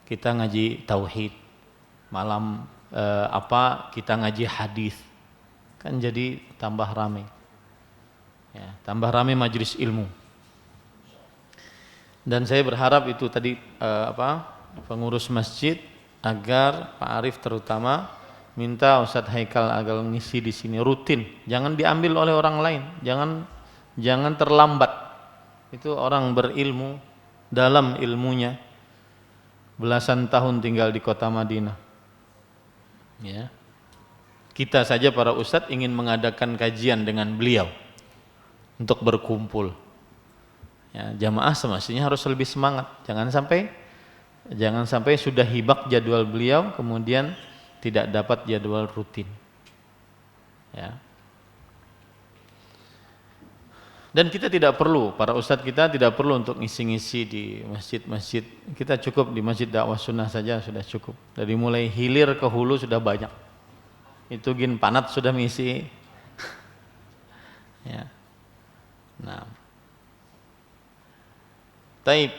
kita ngaji tauhid, malam kita ngaji hadis, kan jadi tambah ramai, ya, tambah ramai majelis ilmu. Dan saya berharap itu tadi pengurus masjid agar Pak Arif terutama minta Ustadz Haikal agar ngisi di sini rutin, jangan diambil oleh orang lain, jangan terlambat. Itu orang berilmu dalam ilmunya, belasan tahun tinggal di kota Madinah. Ya. Kita saja para ustadz ingin mengadakan kajian dengan beliau untuk berkumpul. Ya, jamaah semestinya harus lebih semangat. Jangan sampai sudah hibak jadwal beliau kemudian tidak dapat jadwal rutin. Ya. Dan kita tidak perlu, para ustadz kita tidak perlu untuk ngisi-ngisi di masjid-masjid. Kita cukup di Masjid Dakwah Sunnah saja sudah cukup. Dari mulai hilir ke hulu sudah banyak. Itu gin panat sudah mengisi. Ya. Nah. Taib.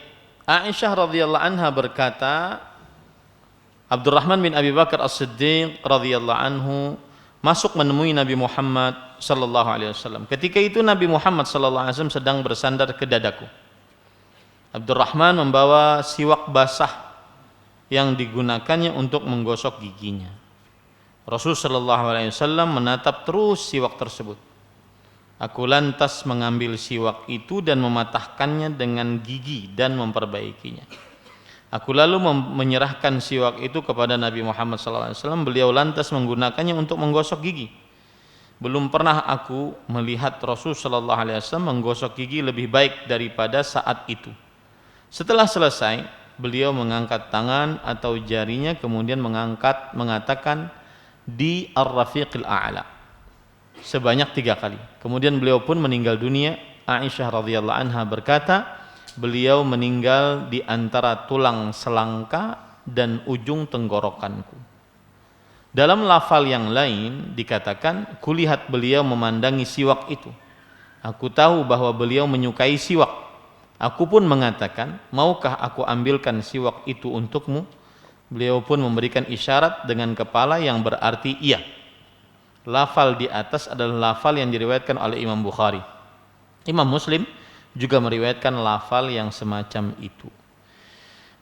Aisyah radhiyallahu anha berkata, Abdurrahman bin Abi Bakar As-Siddiq radhiyallahu anhu masuk menemui Nabi Muhammad sallallahu alaihi wasallam. Ketika itu Nabi Muhammad sallallahu alaihi wasallam sedang bersandar ke dadaku. Abdurrahman membawa siwak basah yang digunakannya untuk menggosok giginya. Rasul sallallahu alaihi wasallam menatap terus siwak tersebut. Aku lantas mengambil siwak itu dan mematahkannya dengan gigi dan memperbaikinya. Aku lalu menyerahkan siwak itu kepada Nabi Muhammad SAW. Beliau lantas menggunakannya untuk menggosok gigi. Belum pernah aku melihat Rasul SAW menggosok gigi lebih baik daripada saat itu. Setelah selesai, beliau mengangkat tangan atau jarinya kemudian mengatakan di Ar-Rafiqil A'la sebanyak 3 kali. Kemudian beliau pun meninggal dunia. Aisyah radhiyallahu anha berkata, beliau meninggal di antara tulang selangka dan ujung tenggorokanku. Dalam lafal yang lain dikatakan, kulihat beliau memandangi siwak itu. Aku tahu bahwa beliau menyukai siwak. Aku pun mengatakan, maukah aku ambilkan siwak itu untukmu? Beliau pun memberikan isyarat dengan kepala yang berarti iya. Lafal di atas adalah lafal yang diriwayatkan oleh Imam Bukhari. Imam Muslim juga meriwayatkan lafal yang semacam itu.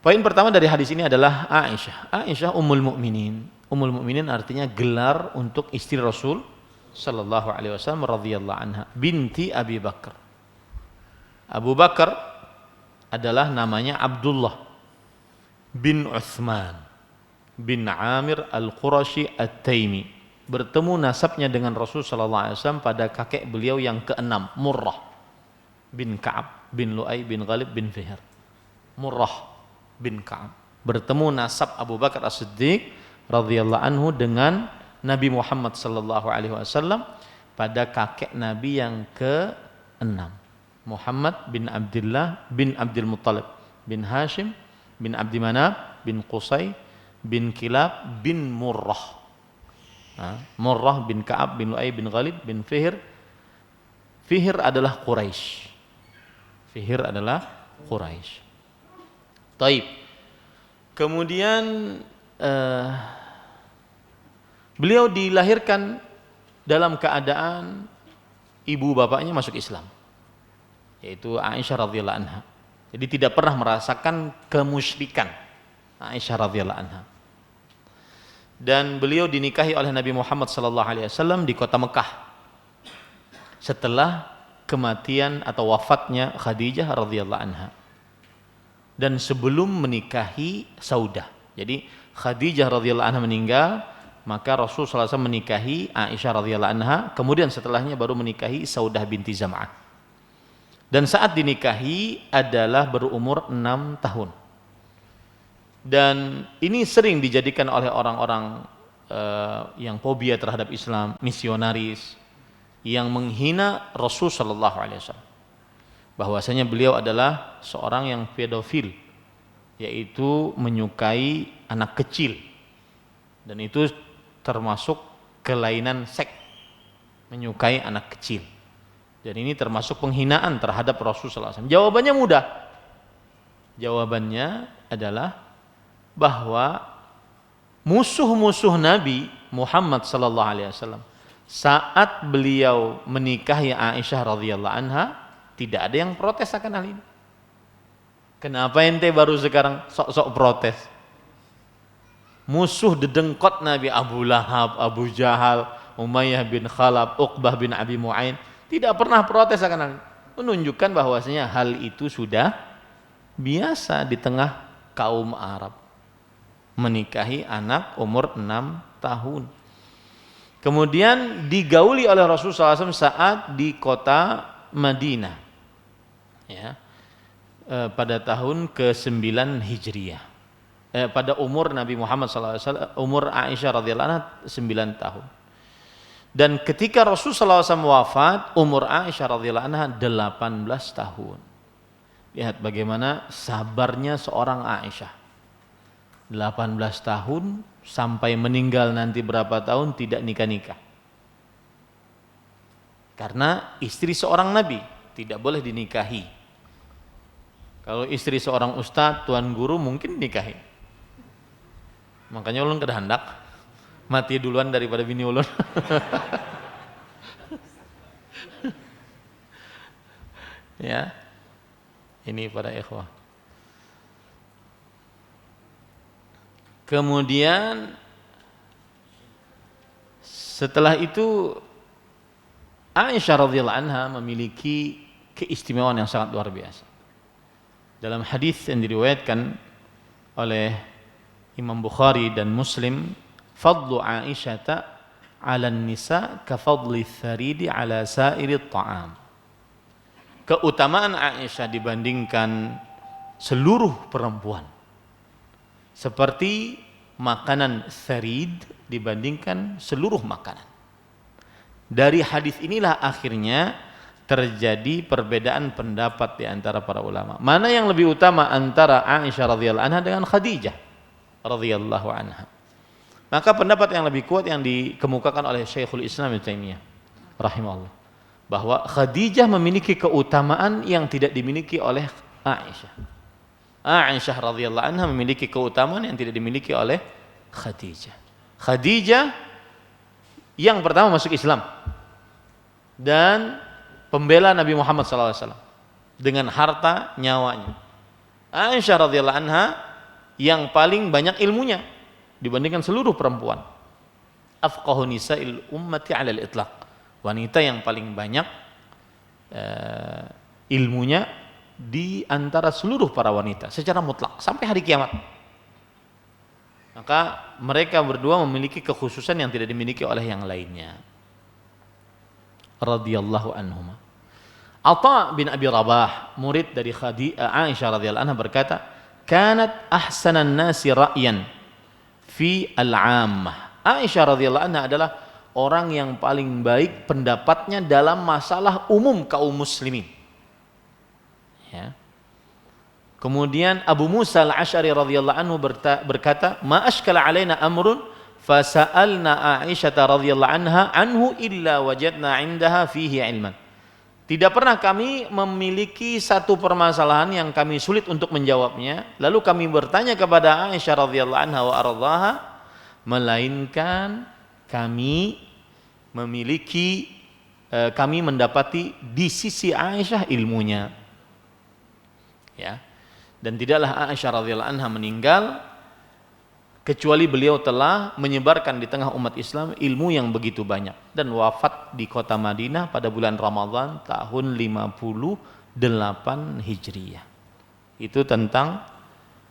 Poin pertama dari hadis ini adalah Aisyah. Aisyah Ummul Mukminin. Ummul Mukminin artinya gelar untuk istri Rasul sallallahu alaihi wasallam radhiyallahu anha, binti Abi Bakar. Abu Bakar adalah namanya Abdullah bin Utsman bin Amir Al-Qurashi At-Taimi. Bertemu nasabnya dengan Rasul sallallahu alaihi wasallam pada kakek beliau yang keenam, Murrah bin Ka'ab bin Lu'ay bin Ghalib bin Fihr. Murrah bin Ka'ab bertemu nasab Abu Bakar As-Siddiq radhiyallahu anhu dengan Nabi Muhammad sallallahu alaihi wasallam pada kakek Nabi yang ke-6, Muhammad bin Abdullah bin Abdul Muttalib bin Hashim bin Abdi Manaf bin Qusay bin Kilab bin Murrah. Murrah bin Ka'ab bin Lu'ay bin Ghalib bin Fihr. Fihr adalah Quraisy. Taib. Kemudian beliau dilahirkan dalam keadaan ibu bapaknya masuk Islam, yaitu Aisyah radhiyallahu anha. Jadi tidak pernah merasakan kemusyrikan Aisyah radhiyallahu anha. Dan beliau dinikahi oleh Nabi Muhammad sallallahu alaihi wasallam di kota Mekah setelah kematian atau wafatnya Khadijah radhiyallahu anha dan sebelum menikahi Saudah. Jadi Khadijah radhiyallahu anha meninggal, maka Rasul sallallahu alaihi wasallam menikahi Aisyah radhiyallahu anha, kemudian setelahnya baru menikahi Saudah binti Zam'ah. Dan saat dinikahi adalah berumur 6 tahun. Dan ini sering dijadikan oleh orang-orang yang fobia terhadap Islam, misionaris, yang menghina Rasul sallallahu alaihi wasallam, bahwasanya beliau adalah seorang yang pedofil, yaitu menyukai anak kecil, dan itu termasuk kelainan seks, menyukai anak kecil. Dan ini termasuk penghinaan terhadap Rasulullah SAW. Jawabannya mudah. Jawabannya adalah bahwa musuh-musuh Nabi Muhammad SAW saat beliau menikahi Aisyah radhiyallahu anha tidak ada yang protes akan hal ini. Kenapa ente baru sekarang sok-sok protes? Musuh dedengkot Nabi Abu Lahab, Abu Jahal, Umayyah bin Khalaf, Uqbah bin Abi Mu'ain tidak pernah protes akan hal ini. Menunjukkan bahwasanya hal itu sudah biasa di tengah kaum Arab. Menikahi anak umur 6 tahun. Kemudian digauli oleh Rasulullah SAW saat di kota Madinah. Ya. Pada tahun ke-9 Hijriah. Pada umur Nabi Muhammad SAW, umur Aisyah radhiyallahu anha 9 tahun. Dan ketika Rasulullah SAW wafat, umur Aisyah radhiyallahu anha 18 tahun. Lihat bagaimana sabarnya seorang Aisyah. 18 tahun sampai meninggal nanti berapa tahun tidak nikah-nikah. Karena istri seorang Nabi tidak boleh dinikahi. Kalau istri seorang ustadz, tuan guru mungkin nikahi. Makanya ulun kedahandak mati duluan daripada bini ulun. Ya, ini para ikhwah. Kemudian setelah itu Aisyah radhiyallahu anha memiliki keistimewaan yang sangat luar biasa. Dalam hadis yang diriwayatkan oleh Imam Bukhari dan Muslim, fadlu Aisyata 'ala nisa ka fadli tharidi 'ala sa'iri ta'am. Keutamaan Aisyah dibandingkan seluruh perempuan seperti makanan tharid dibandingkan seluruh makanan. Dari hadis inilah akhirnya terjadi perbedaan pendapat di antara para ulama. Mana yang lebih utama antara Aisyah radhiyallahu anha dengan Khadijah radhiyallahu anha? Maka pendapat yang lebih kuat yang dikemukakan oleh Syekhul Islam Ibnu Taimiyah rahimahullah, bahwa Khadijah memiliki keutamaan yang tidak dimiliki oleh Aisyah. Aisyah radhiyallahu anha memiliki keutamaan yang tidak dimiliki oleh Khadijah. Khadijah yang pertama masuk Islam dan pembela Nabi Muhammad SAW dengan harta nyawanya. Aisyah radhiyallahu anha yang paling banyak ilmunya dibandingkan seluruh perempuan. Afqahu nisa'il ummati 'alal itlaq. Wanita yang paling banyak ilmunya di antara seluruh para wanita secara mutlak sampai hari kiamat. Maka mereka berdua memiliki kekhususan yang tidak dimiliki oleh yang lainnya. Radhiyallahu anhuma. Atha bin Abi Rabah, murid dari Aisyah radhiyallahu anha berkata, "Kanat ahsanan nasi ra'yan fi al-'ammah." Aisyah radhiyallahu anha adalah orang yang paling baik pendapatnya dalam masalah umum kaum muslimin. Ya. Kemudian Abu Musa al-Asy'ari radhiyallahu anhu berkata, "Ma ashkala alaina amrun fasa'alna Aisyah radhiyallahu anha anhu illa wajadna 'indaha fihi 'ilman." Tidak pernah kami memiliki satu permasalahan yang kami sulit untuk menjawabnya, lalu kami bertanya kepada Aisyah radhiyallahu anha wa ardhaha, melainkan kami mendapati di sisi Aisyah ilmunya. Ya. Dan tidaklah Aisyah radhiyallahu anha meninggal kecuali beliau telah menyebarkan di tengah umat Islam ilmu yang begitu banyak, dan wafat di kota Madinah pada bulan Ramadan tahun 58 Hijriah. Itu tentang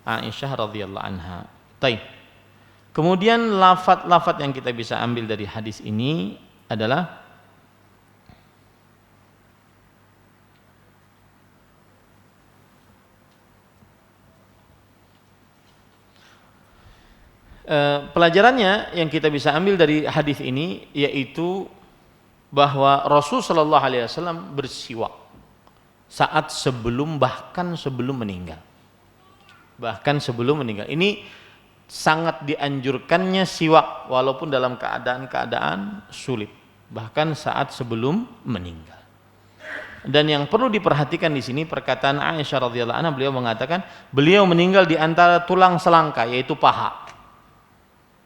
Aisyah radhiyallahu anha. Baik. Kemudian lafaz-lafaz yang kita bisa ambil dari hadis ini adalah pelajarannya yang kita bisa ambil dari hadis ini yaitu bahwa Rasul sallallahu alaihi wasallam bersiwak saat bahkan sebelum meninggal. Bahkan sebelum meninggal. Ini sangat dianjurkannya siwak walaupun dalam keadaan-keadaan sulit, bahkan saat sebelum meninggal. Dan yang perlu diperhatikan di sini perkataan Aisyah radhiyallahu anha, beliau mengatakan beliau meninggal di antara tulang selangka yaitu paha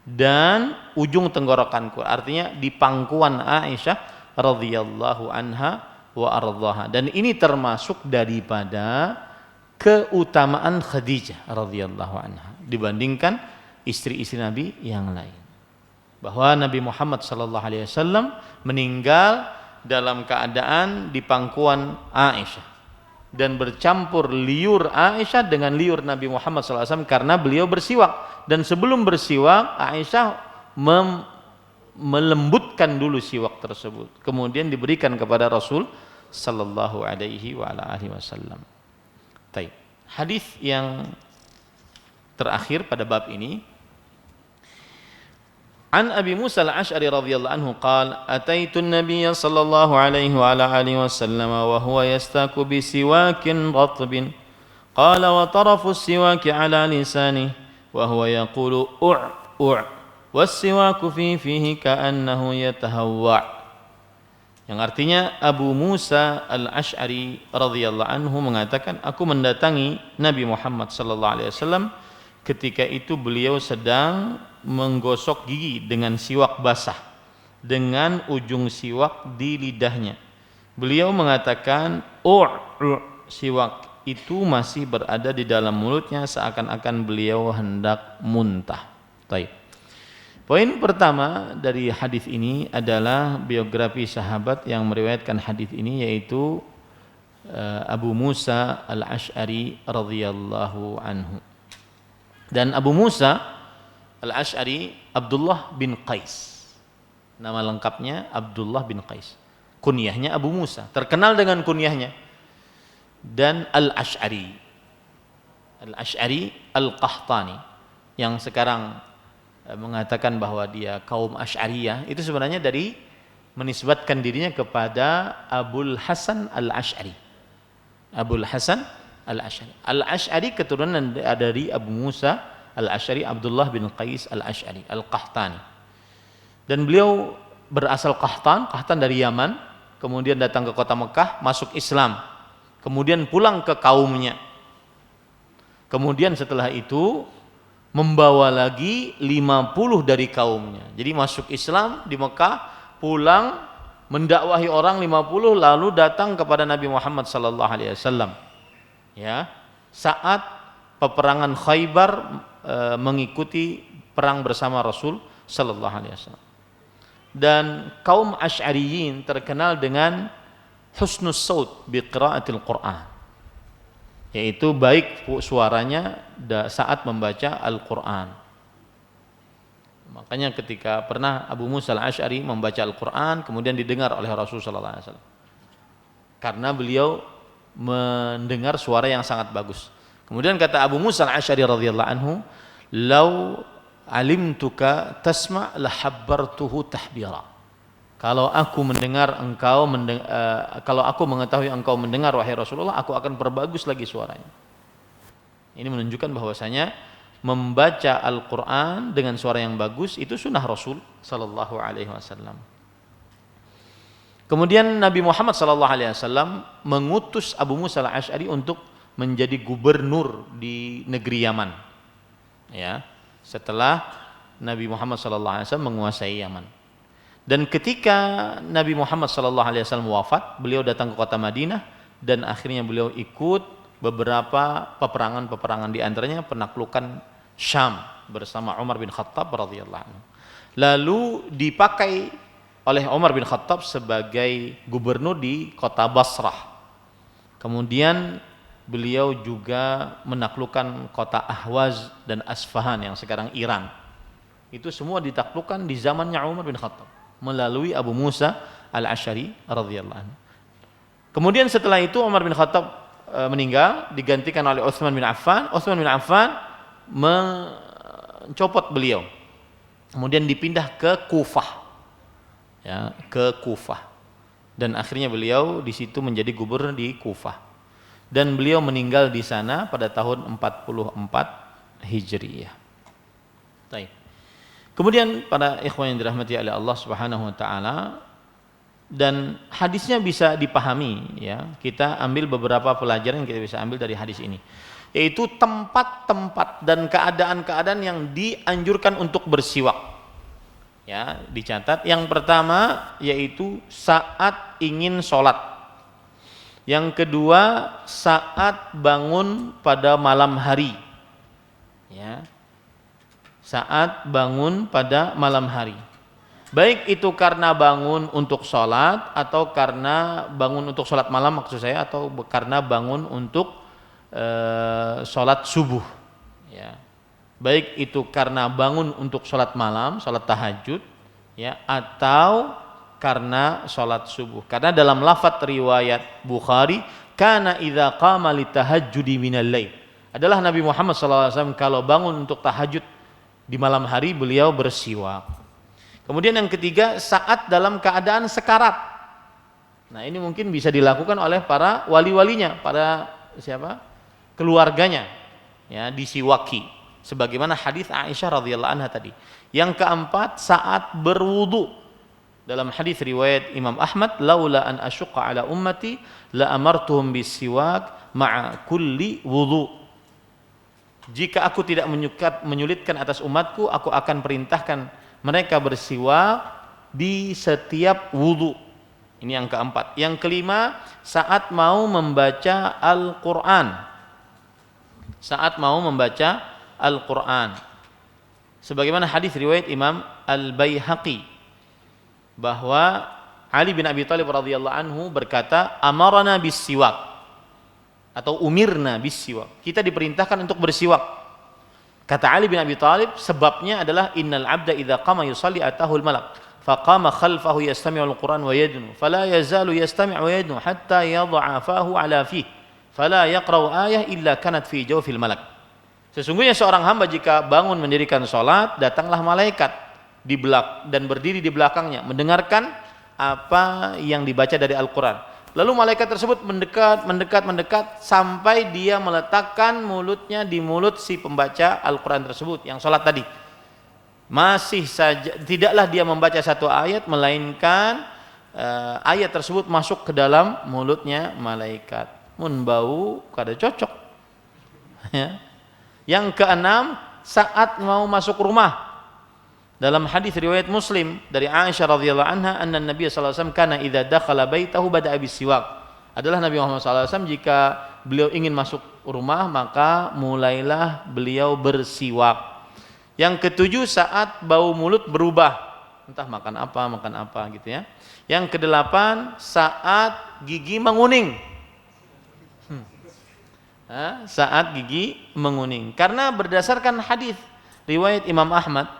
dan ujung tenggorokanku, artinya di pangkuan Aisyah radhiyallahu anha wa ardhaha. Dan ini termasuk daripada keutamaan Khadijah radhiyallahu anha dibandingkan istri-istri Nabi yang lain, bahwa Nabi Muhammad sallallahu alaihi wasallam meninggal dalam keadaan di pangkuan Aisyah dan bercampur liur Aisyah dengan liur Nabi Muhammad SAW karena beliau bersiwak, dan sebelum bersiwak Aisyah melembutkan dulu siwak tersebut kemudian diberikan kepada Rasul sallallahu alaihi wasallam. Baik. Hadis yang terakhir pada bab ini, An Abi Musa al-Ash'ari radhiyallahu anhu qala ataitu an-nabiy sallallahu alaihi wa ala alihi wasallam wa huwa yastaku bi siwakin ratbin qala wa tarafu as-siwaki ala lisanihi wa huwa yaqulu was-siwaku fi fihi ka'annahu yatahawwa, yang artinya Abu Musa al-Ash'ari radhiyallahu anhu mengatakan aku mendatangi Nabi Muhammad sallallahu alaihi wasallam ketika itu beliau sedang menggosok gigi dengan siwak basah dengan ujung siwak di lidahnya. Beliau mengatakan siwak itu masih berada di dalam mulutnya seakan-akan beliau hendak muntah. Baik. Poin pertama dari hadis ini adalah biografi sahabat yang meriwayatkan hadis ini, yaitu Abu Musa al-Ash'ari radhiyallahu anhu. Dan Abu Musa al-Ash'ari Abdullah bin Qais, nama lengkapnya Abdullah bin Qais, kunyahnya Abu Musa, terkenal dengan kunyahnya. Dan al-Ash'ari al-Qahtani yang sekarang mengatakan bahwa dia kaum Asy'ariyah, itu sebenarnya dari menisbatkan dirinya kepada Abul Hasan al-Ash'ari. Abul Hasan al-Ash'ari. Al-Ash'ari keturunan dari Abu Musa al-Ash'ari Abdullah bin Qais al-Ash'ari al-Qahtani. Dan beliau berasal Qahtan dari Yaman, kemudian datang ke kota Mekah, masuk Islam, kemudian pulang ke kaumnya. Kemudian setelah itu membawa lagi 50 dari kaumnya. Jadi masuk Islam di Mekah, pulang mendakwahi orang 50, lalu datang kepada Nabi Muhammad sallallahu alaihi wasallam. Ya, saat peperangan Khaybar, mengikuti perang bersama Rasul sallallahu alaihi wasallam. Dan kaum Asy'ariyin terkenal dengan husnus saut bi qiraatil Quran, yaitu baik suaranya saat membaca Al-Quran. Makanya ketika pernah Abu Musa al-Ash'ari membaca Al-Quran kemudian didengar oleh Rasul sallallahu alaihi wasallam, karena beliau mendengar suara yang sangat bagus. Kemudian kata Abu Musa al-Ash'ari radhiyallahu anhu, "Lau alimtuka tasma' la habbartuhu tahbira." Kalau aku mendengar kalau aku mengetahui engkau mendengar wahai Rasulullah, aku akan perbagus lagi suaranya. Ini menunjukkan bahwasanya membaca Al-Quran dengan suara yang bagus itu sunnah Rasul sallallahu alaihi wasallam. Kemudian Nabi Muhammad sallallahu alaihi wasallam mengutus Abu Musa al-Ash'ari untuk menjadi gubernur di negeri Yaman. Ya, setelah Nabi Muhammad sallallahu alaihi wasallam menguasai Yaman. Dan ketika Nabi Muhammad SAW wafat, beliau datang ke kota Madinah dan akhirnya beliau ikut beberapa peperangan di antaranya penaklukan Syam bersama Umar bin Khattab radhiyallahu anhu. Lalu dipakai oleh Umar bin Khattab sebagai gubernur di kota Basrah. Kemudian beliau juga menaklukkan kota Ahwaz dan Asfahan yang sekarang Iran. Itu semua ditaklukkan di zamannya Umar bin Khattab melalui Abu Musa al-Ash'ari radhiyallahu anhu. Kemudian setelah itu Umar bin Khattab meninggal, digantikan oleh Utsman bin Affan. Utsman bin Affan mencopot beliau. Kemudian dipindah ke Kufah. Ya, ke Kufah. Dan akhirnya beliau di situ menjadi gubernur di Kufah. Dan beliau meninggal di sana pada tahun 44 Hijriyah. Baik. Kemudian para ikhwan yang dirahmati oleh Allah Subhanahu wa taala, dan hadisnya bisa dipahami ya. Kita ambil beberapa pelajaran yang kita bisa ambil dari hadis ini, yaitu tempat-tempat dan keadaan-keadaan yang dianjurkan untuk bersiwak. Ya, dicatat. Yang pertama yaitu saat ingin sholat. Yang kedua saat bangun pada malam hari. Ya, saat bangun pada malam hari. Baik itu karena bangun untuk sholat atau karena bangun untuk sholat malam maksud saya, atau karena bangun untuk sholat subuh. Ya. Baik itu karena bangun untuk sholat malam, sholat tahajud, ya, atau karena sholat subuh. Karena dalam lafadz riwayat Bukhari, kana idza qama litahajjudi minal lail, adalah Nabi Muhammad SAW kalau bangun untuk tahajud di malam hari beliau bersiwak. Kemudian yang ketiga saat dalam keadaan sekarat. Nah ini mungkin bisa dilakukan oleh para wali-walinya, para siapa? Keluarganya, ya, disiwaki. Sebagaimana hadis Aisyah radhiyallahu anha tadi. Yang keempat saat berwudu. Dalam hadis riwayat Imam Ahmad, laula an asyqa ala ummati la amartuhum bisiwak ma'a kulli wudu. Jika aku tidak menyulitkan atas umatku, aku akan perintahkan mereka bersiwak di setiap wudu. Ini yang keempat. Yang kelima, saat mau membaca Al-Qur'an. Saat mau membaca Al-Qur'an. Sebagaimana hadis riwayat Imam Al-Baihaqi bahwa Ali bin Abi Thalib radhiyallahu anhu berkata, amarna bis-siwak atau umirna bis-siwak. Kita diperintahkan untuk bersiwak. Kata Ali bin Abi Thalib, sebabnya adalah innal 'abda idza qama yusalli atahul malak faqama khalfahu yastami'u al-Qur'an wa yadnu fala yazalu yastami'u wa yadnu hatta yad'a fahu 'ala fihi fala yaqra'u ayah illa kanat fi jawfil malak. Sesungguhnya seorang hamba jika bangun mendirikan salat, datanglah malaikat dan berdiri di belakangnya mendengarkan apa yang dibaca dari Al-Qur'an. Lalu malaikat tersebut mendekat sampai dia meletakkan mulutnya di mulut si pembaca Al-Qur'an tersebut yang salat tadi. Masih saja tidaklah dia membaca satu ayat melainkan ayat tersebut masuk ke dalam mulutnya malaikat. Mun bau kada cocok. Ya. Yang keenam, saat mau masuk rumah. Dalam hadis riwayat Muslim dari Aisyah radhiyallahu anha, anna Nabi sallallahu alaihi wasallam kana idza dakhala baitahu bada'a bis-siwak. Adalah Nabi Muhammad sallallahu alaihi wasallam jika beliau ingin masuk rumah maka mulailah beliau bersiwak. Yang ketujuh, saat bau mulut berubah, entah makan apa gitu ya. Yang kedelapan, saat gigi menguning. Saat gigi menguning. Karena berdasarkan hadis riwayat Imam Ahmad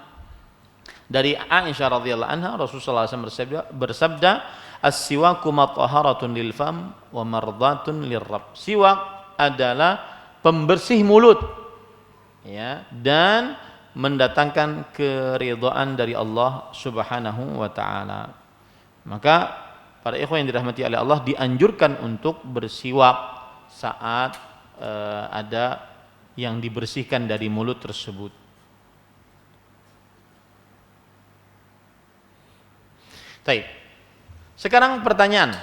dari Aisyah radhiyallahu anha, Rasulullah SAW bersabda, as-siwaku mathaharatun lil fam wa mardatun lirrabb. Siwak adalah pembersih mulut, ya, dan mendatangkan keridhaan dari Allah Subhanahu wa taala. Maka para ikhwan yang dirahmati oleh Allah dianjurkan untuk bersiwak saat ada yang dibersihkan dari mulut tersebut. Baik. Sekarang pertanyaan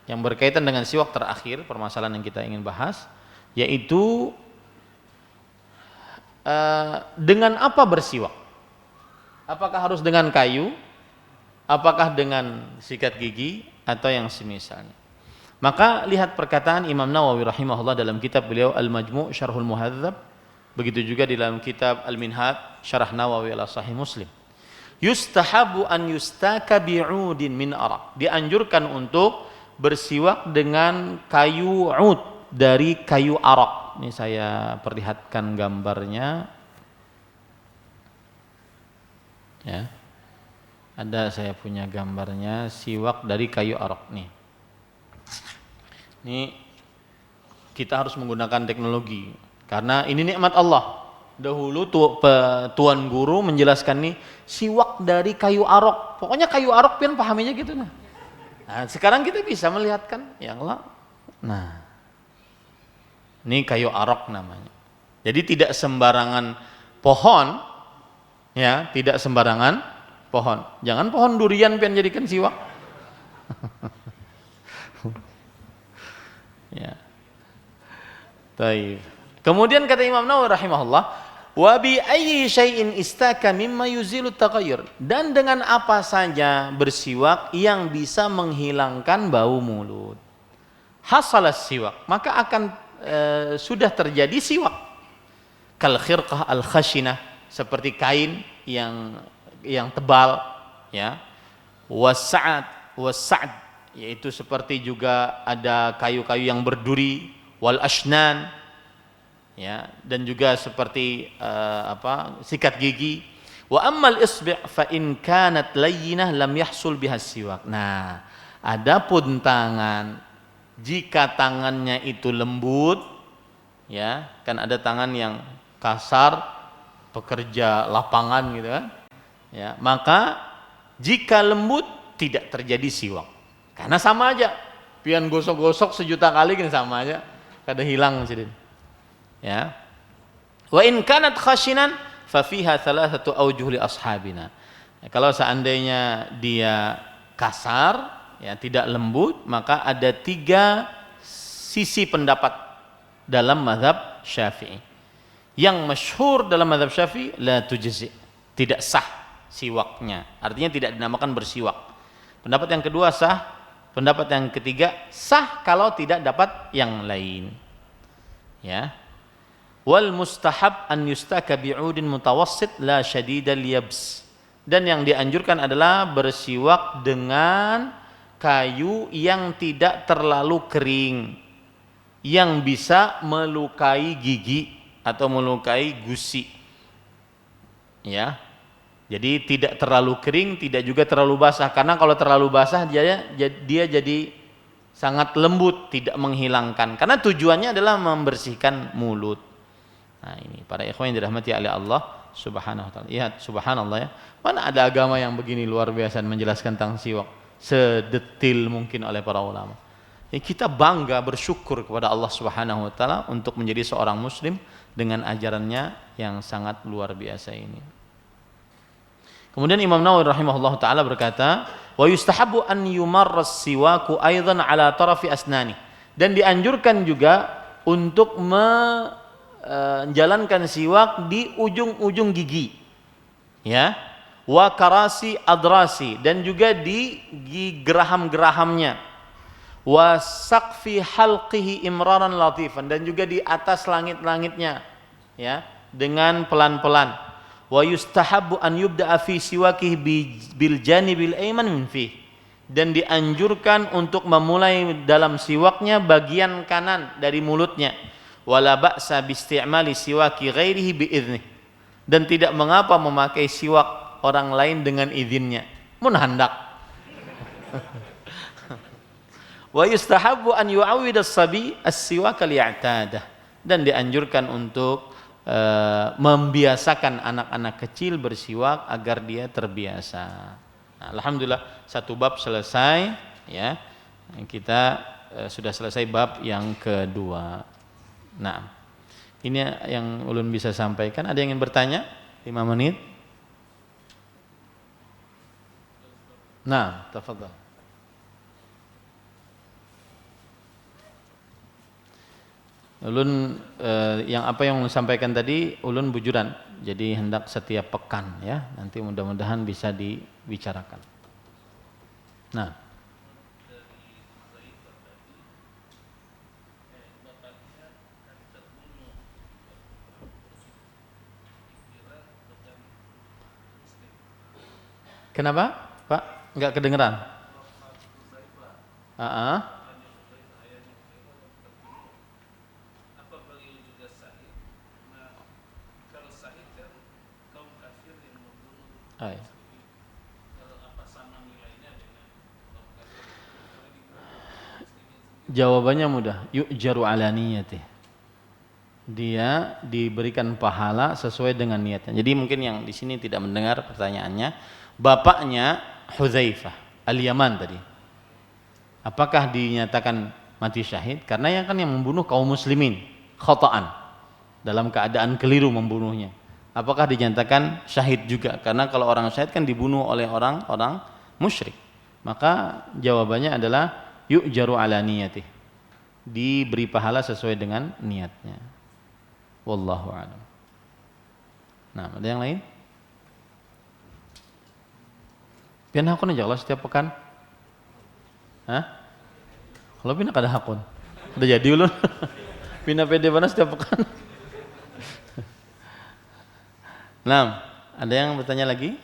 yang berkaitan dengan siwak terakhir, permasalahan yang kita ingin bahas, yaitu dengan apa bersiwak? Apakah harus dengan kayu? Apakah dengan sikat gigi atau yang semisalnya? Maka lihat perkataan Imam Nawawi rahimahullah dalam kitab beliau Al-Majmu' Syarhul Muhadzab, begitu juga di dalam kitab Al-Minhaj Syarah Nawawi ala Sahih Muslim. Yustahabu an yustaka bi'udin min arak. Dianjurkan untuk bersiwak dengan kayu ud, dari kayu arak. Ini saya perlihatkan gambarnya. Ya. Ada saya punya gambarnya, siwak dari kayu arak nih. Ini kita harus menggunakan teknologi karena ini nikmat Allah. Dahulu tuan guru menjelaskan nih, siwak dari kayu arok. Pokoknya kayu arok pian pahaminya gitu nah. Nah, sekarang kita bisa melihatkan yang lah. Nah. Ini kayu arok namanya. Jadi tidak sembarangan pohon, ya, tidak sembarangan pohon. Jangan pohon durian pian jadikan siwak. Ya. Taib. Kemudian kata Imam Nawawi rahimahullah, wa bi ayyi syai'in istaka mimma yuzilu taghayyur, dan dengan apa saja bersiwak yang bisa menghilangkan bau mulut. Hasalas siwak, maka akan sudah terjadi siwak. Kal khirqah al khashinah, seperti kain yang tebal, ya. Wasa'ad, yaitu seperti juga ada kayu-kayu yang berduri, wal ashnan, ya, dan juga seperti sikat gigi. Wa ammal isbi' fa in kanat layyinah lam yahsul bihas siwak. Nah, adapun tangan, jika tangannya itu lembut, ya, kan ada tangan yang kasar, pekerja lapangan gitu kan, ya, maka jika lembut tidak terjadi siwak, karena sama aja, pian gosok-gosok sejuta kali kan sama aja, kada hilang sidin. Ya. Wa in kanat khashinan fa fiha thalathatu awjuh li ashabina. Ya, kalau seandainya dia kasar, ya, tidak lembut, maka ada 3 sisi pendapat dalam mazhab Syafi'i. Yang masyhur dalam mazhab Syafi'i la tujzi, tidak sah siwaknya. Artinya tidak dinamakan bersiwak. Pendapat yang kedua sah, pendapat yang ketiga sah kalau tidak dapat yang lain. Ya. Wal mustahab an yustaka bi'udin mutawassit la syadidal yabs. Dan yang dianjurkan adalah bersiwak dengan kayu yang tidak terlalu kering, yang bisa melukai gigi atau melukai gusi. Ya. Jadi tidak terlalu kering, tidak juga terlalu basah, karena kalau terlalu basah dia jadi sangat lembut, tidak menghilangkan. Karena tujuannya adalah membersihkan mulut. Nah, ini para ikhwan yang dirahmati oleh Allah Subhanahu wa taala. Lihat, subhanallah ya. Mana ada agama yang begini luar biasa menjelaskan tentang siwak sedetil mungkin oleh para ulama. Ya, kita bangga bersyukur kepada Allah Subhanahu wa taala untuk menjadi seorang muslim dengan ajarannya yang sangat luar biasa ini. Kemudian Imam Nawawi rahimahullah taala berkata, wa yustahabbu an yumarras siwaku aidan ala tarafi asnani, dan dianjurkan juga untuk menjalankan siwak di ujung-ujung gigi, ya, wa karasi adrasi, dan juga di geraham-gerahamnya, wa saqfi halqihi imraran latifan, dan juga di atas langit-langitnya, ya, dengan pelan-pelan. Wa yustahabbu an yubda'a fi siwakihi bil janibil ayman min fi, dan dianjurkan untuk memulai dalam siwaknya bagian kanan dari mulutnya. Wala ba'sa bi isti'mali siwaki ghairihi bi idzni, dan tidak mengapa memakai siwak orang lain dengan izinnya, mun handak. Wa yustahabbu an yu'awwid as-sabi as-siwaka li'tadah, dan dianjurkan untuk membiasakan anak-anak kecil bersiwak agar dia terbiasa. Nah, alhamdulillah satu bab selesai, ya. Kita sudah selesai bab yang kedua. Nah, ini yang ulun bisa sampaikan. Ada yang ingin bertanya? 5 menit. Nah, tafadhal. Ulun yang apa yang ulun sampaikan tadi ulun bujuran, jadi hendak setiap pekan, ya, nanti mudah-mudahan bisa dibicarakan. Nah, kenapa Pak? Enggak kedengeran? Ay. Jawabannya mudah, yu'jaru ala niyati. Dia diberikan pahala sesuai dengan niatnya. Jadi mungkin yang di sini tidak mendengar pertanyaannya, bapaknya Hudzaifah Al-Yaman tadi, apakah dinyatakan mati syahid? Karena yang membunuh kaum muslimin khata'an, dalam keadaan keliru membunuhnya. Apakah dinyatakan syahid juga? Karena kalau orang syahid kan dibunuh oleh orang musyrik. Maka jawabannya adalah yu'jaru ala niyatih. Diberi pahala sesuai dengan niatnya. Wallahu a'lam. Nah, ada yang lain? Pian hakun aja Allah setiap pekan. Hah? Kalau pindah kada hakun. Udah jadi ulun. Pindah PD mana setiap pekan. Nah, ada yang bertanya lagi?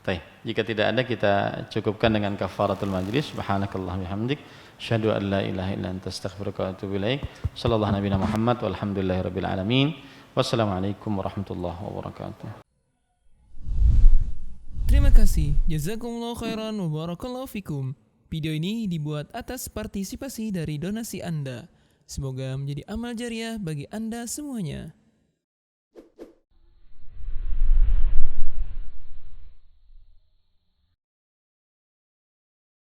Baik, jika tidak ada kita cukupkan dengan kafaratul majlis. Subhanakallah bihamdik, asyhadu an la ilaha illa anta astaghfiruka wa atubu ilaik. Sallallahu nabiyana Muhammad walhamdulillahirabbil alamin. Wassalamualaikum warahmatullahi wabarakatuh. Terima kasih. Jazakumullah khairan wa barakallahu fikum. Video ini dibuat atas partisipasi dari donasi Anda. Semoga menjadi amal jariah bagi Anda semuanya.